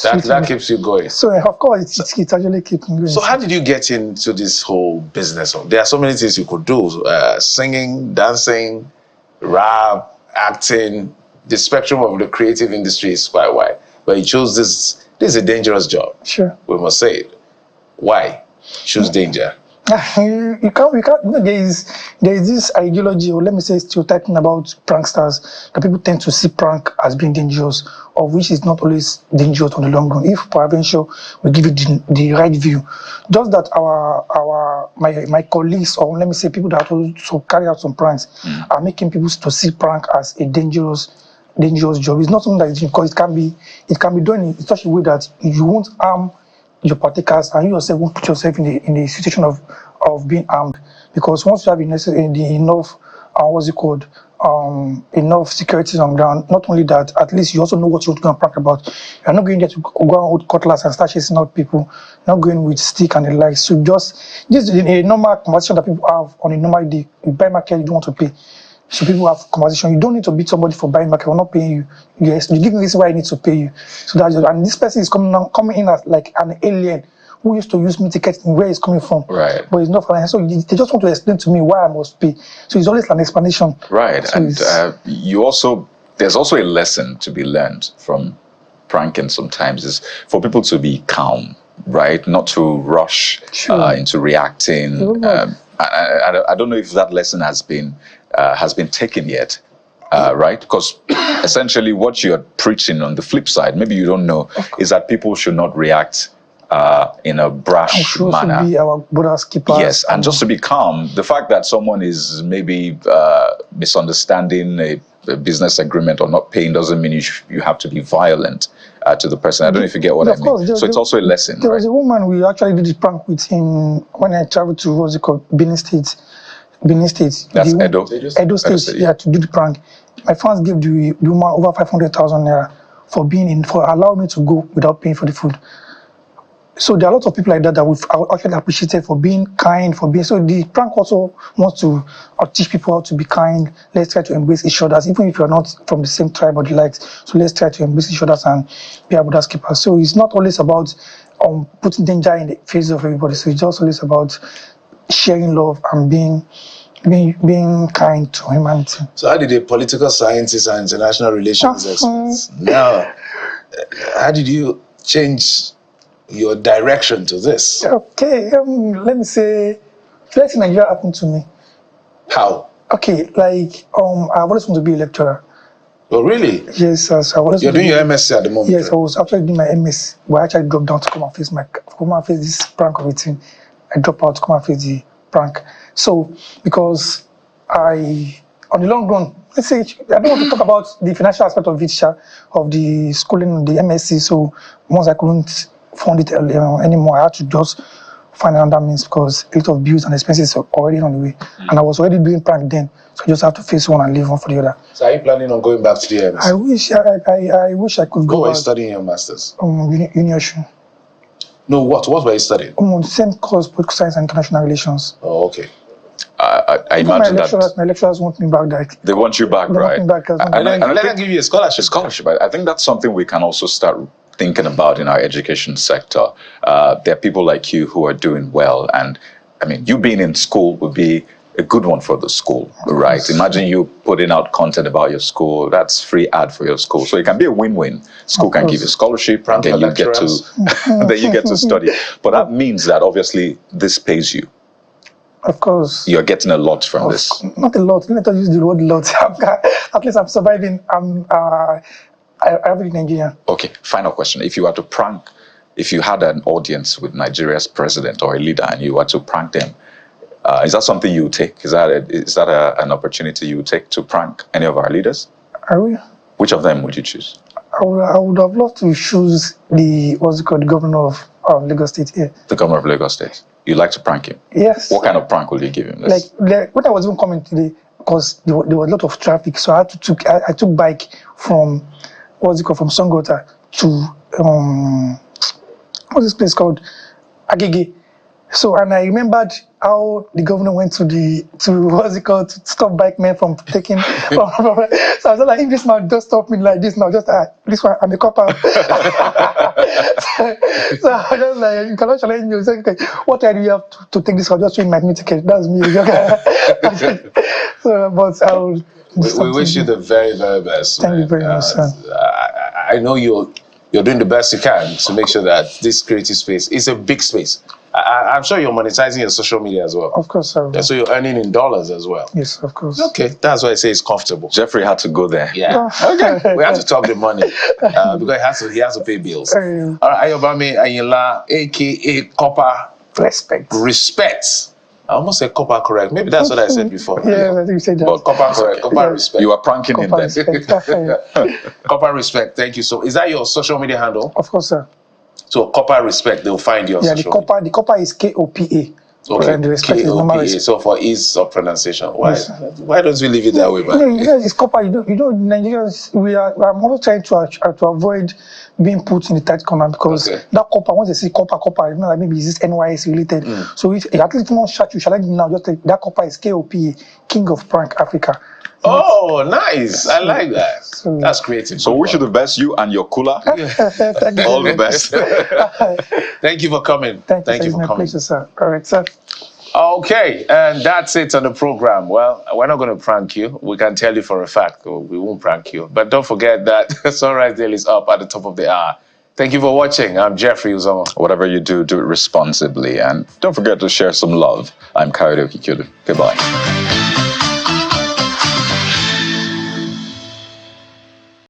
That keeps you going. So of course, it actually keeps me going. So how did you get into this whole business? There are so many things you could do: singing, dancing, rap, acting. The spectrum of the creative industry is quite wide. But you chose this. This is a dangerous job. Sure. We must say it. Why choose danger? You can't. There is this ideology, or let me say stereotyping about pranksters, that people tend to see prank as being dangerous, of which is not always dangerous on the long run. If peradventure we give it the right view, just that my colleagues, or let me say people that also carry out some pranks, are making people to see prank as a dangerous job. It's not something that because it can be done in such a way that you won't harm your partakers, and you yourself won't put yourself in the situation of being harmed, because once you have enough enough security on ground, not only that, at least you also know what you're going to prank about. You're not going there to go out with cutlass and start chasing out people, not going with stick and the like. So just this is a normal conversation that people have on a normal day. You buy market, you don't want to pay. So people have conversation. You don't need to beat somebody for buying market or not paying you. Yes, you give me reason why I need to pay you. So that's and this person is coming in as like an alien who used to use me tickets and where it's coming from. Right. But it's not from. So they just want to explain to me why I must pay. So it's always an explanation. Right. So And there's also a lesson to be learned from pranking sometimes, is for people to be calm, right? Not to rush into reacting. I don't know if that lesson has been taken yet, right? Because essentially what you're preaching on the flip side, maybe you don't know, is that people should not react in a brash manner. Be our brother's keeper. Yes, and just to be calm, the fact that someone is maybe misunderstanding a business agreement or not paying doesn't mean you have to be violent to the person. I don't know if you get what I mean. So it's also a lesson. There was a woman we actually did the prank with him when I traveled to what's it called, Benin State. That's Edo State. Yeah, to do the prank. My fans gave the woman over 500,000 naira for allowing me to go without paying for the food. So there are lots of people like that we've actually appreciated for being kind, for being. So the prank also wants to teach people how to be kind. Let's try to embrace each other, even if you're not from the same tribe or the likes. So let's try to embrace each other and be able to keep us. So it's not always about putting danger in the face of everybody. So it's just always about sharing love and being kind to humanity. So how did a political scientist and international relations experts now? How did you change your direction to this? Okay, let me say, let's say Nigeria happened to me. How? Okay, like I've always wanted to be a lecturer. Oh, really? Yes, sir. So you're doing your MSc at the moment? Yes, I was actually doing my MS, but I actually dropped down to come and face this prank of a thing. I dropped out to come and face the prank. So because on the long run, let's say I don't want to talk about the financial aspect of it, of the schooling, the MSc. So once I couldn't fund it anymore, I had to just find another means because a lot of bills and expenses are already on the way, and I was already doing prank then, so I just have to face one and leave one for the other. So are you planning on going back to the MSc? I wish I could go. What were you studying your masters? University. No, what were you studying? Same course, political science and international relations. Oh, okay. I imagine my lecturers want me back. Like, they want you back, right? And let them give you a scholarship. I think that's something we can also start thinking about in our education sector. There are people like you who are doing well, and I mean, you being in school would be a good one for the school, right? Imagine you putting out content about your school. That's free ad for your school, so it can be a win-win. School can give you scholarship, and then you get to study. But that means that obviously this pays you. Of course. You're getting a lot from this. Not a lot. Let me use the word lot. At least I'm surviving. I'm every Nigerian. Okay, final question. If you had an audience with Nigeria's president or a leader and you were to prank them, is that something you would take? Is that an opportunity you would take to prank any of our leaders? I will. Which of them would you choose? I would have loved to choose the governor of Lagos State here. The governor of Lagos State. You'd like to prank him? Yes. What kind of prank would you give him? Like when I was even coming today, because there was a lot of traffic, so I took bike from from Songota to what's this place called? Agege. So and I remembered how the governor went to stop bike men from taking. So I was like, if this man just stop me like this now, just this one I'm a Kopa. So I just like, you cannot challenge me. Say, okay, what time do you have to take this? I'll just win my new ticket. That's me. So, but I will. We wish you the very, very best. Thank you very much, sir. I know you're doing the best you can to make sure that this creative space is a big space. I'm sure you're monetizing your social media as well. Of course, sir. So you're earning in dollars as well. Yes, of course. Okay, that's why I say it's comfortable. Jeffrey had to go there. Yeah. Okay. We have to talk the money because he has to pay bills. All right, Ayobami Ayinla, aka Kopa. Respect. I almost said Kopa correct. Maybe that's what I said before. Yeah, I think you said that. But Kopa correct. Kopa respect. You are pranking him Kopa then. Kopa respect. Thank you. So, is that your social media handle? Of course, sir. So Kopa respect, they'll find you on social media. The Kopa is Kopa. Okay, And the respect is normal respect. So for ease of pronunciation, why don't we leave it that way, man? Yeah, it's Kopa. You know, Nigerians, I'm always trying to avoid being put in the tight corner because that Kopa, once they see Kopa, you know, like maybe it's this NYS related. So if at least one shot you challenge me now, just like that Kopa is Kopa, King of Prank Africa. Oh, nice. I like that. That's creative. So wish you the best, you and your cooler. All the best. Thank you for coming. Thank you for coming. Pleasure, sir. All right, sir. Okay, and that's it on the program. Well, we're not going to prank you. We can tell you for a fact, we won't prank you. But don't forget that Sunrise Daily is up at the top of the hour. Thank you for watching. I'm Jeffrey Uzomo. Whatever you do, do it responsibly. And don't forget to share some love. I'm Kayode Okikulu. Goodbye.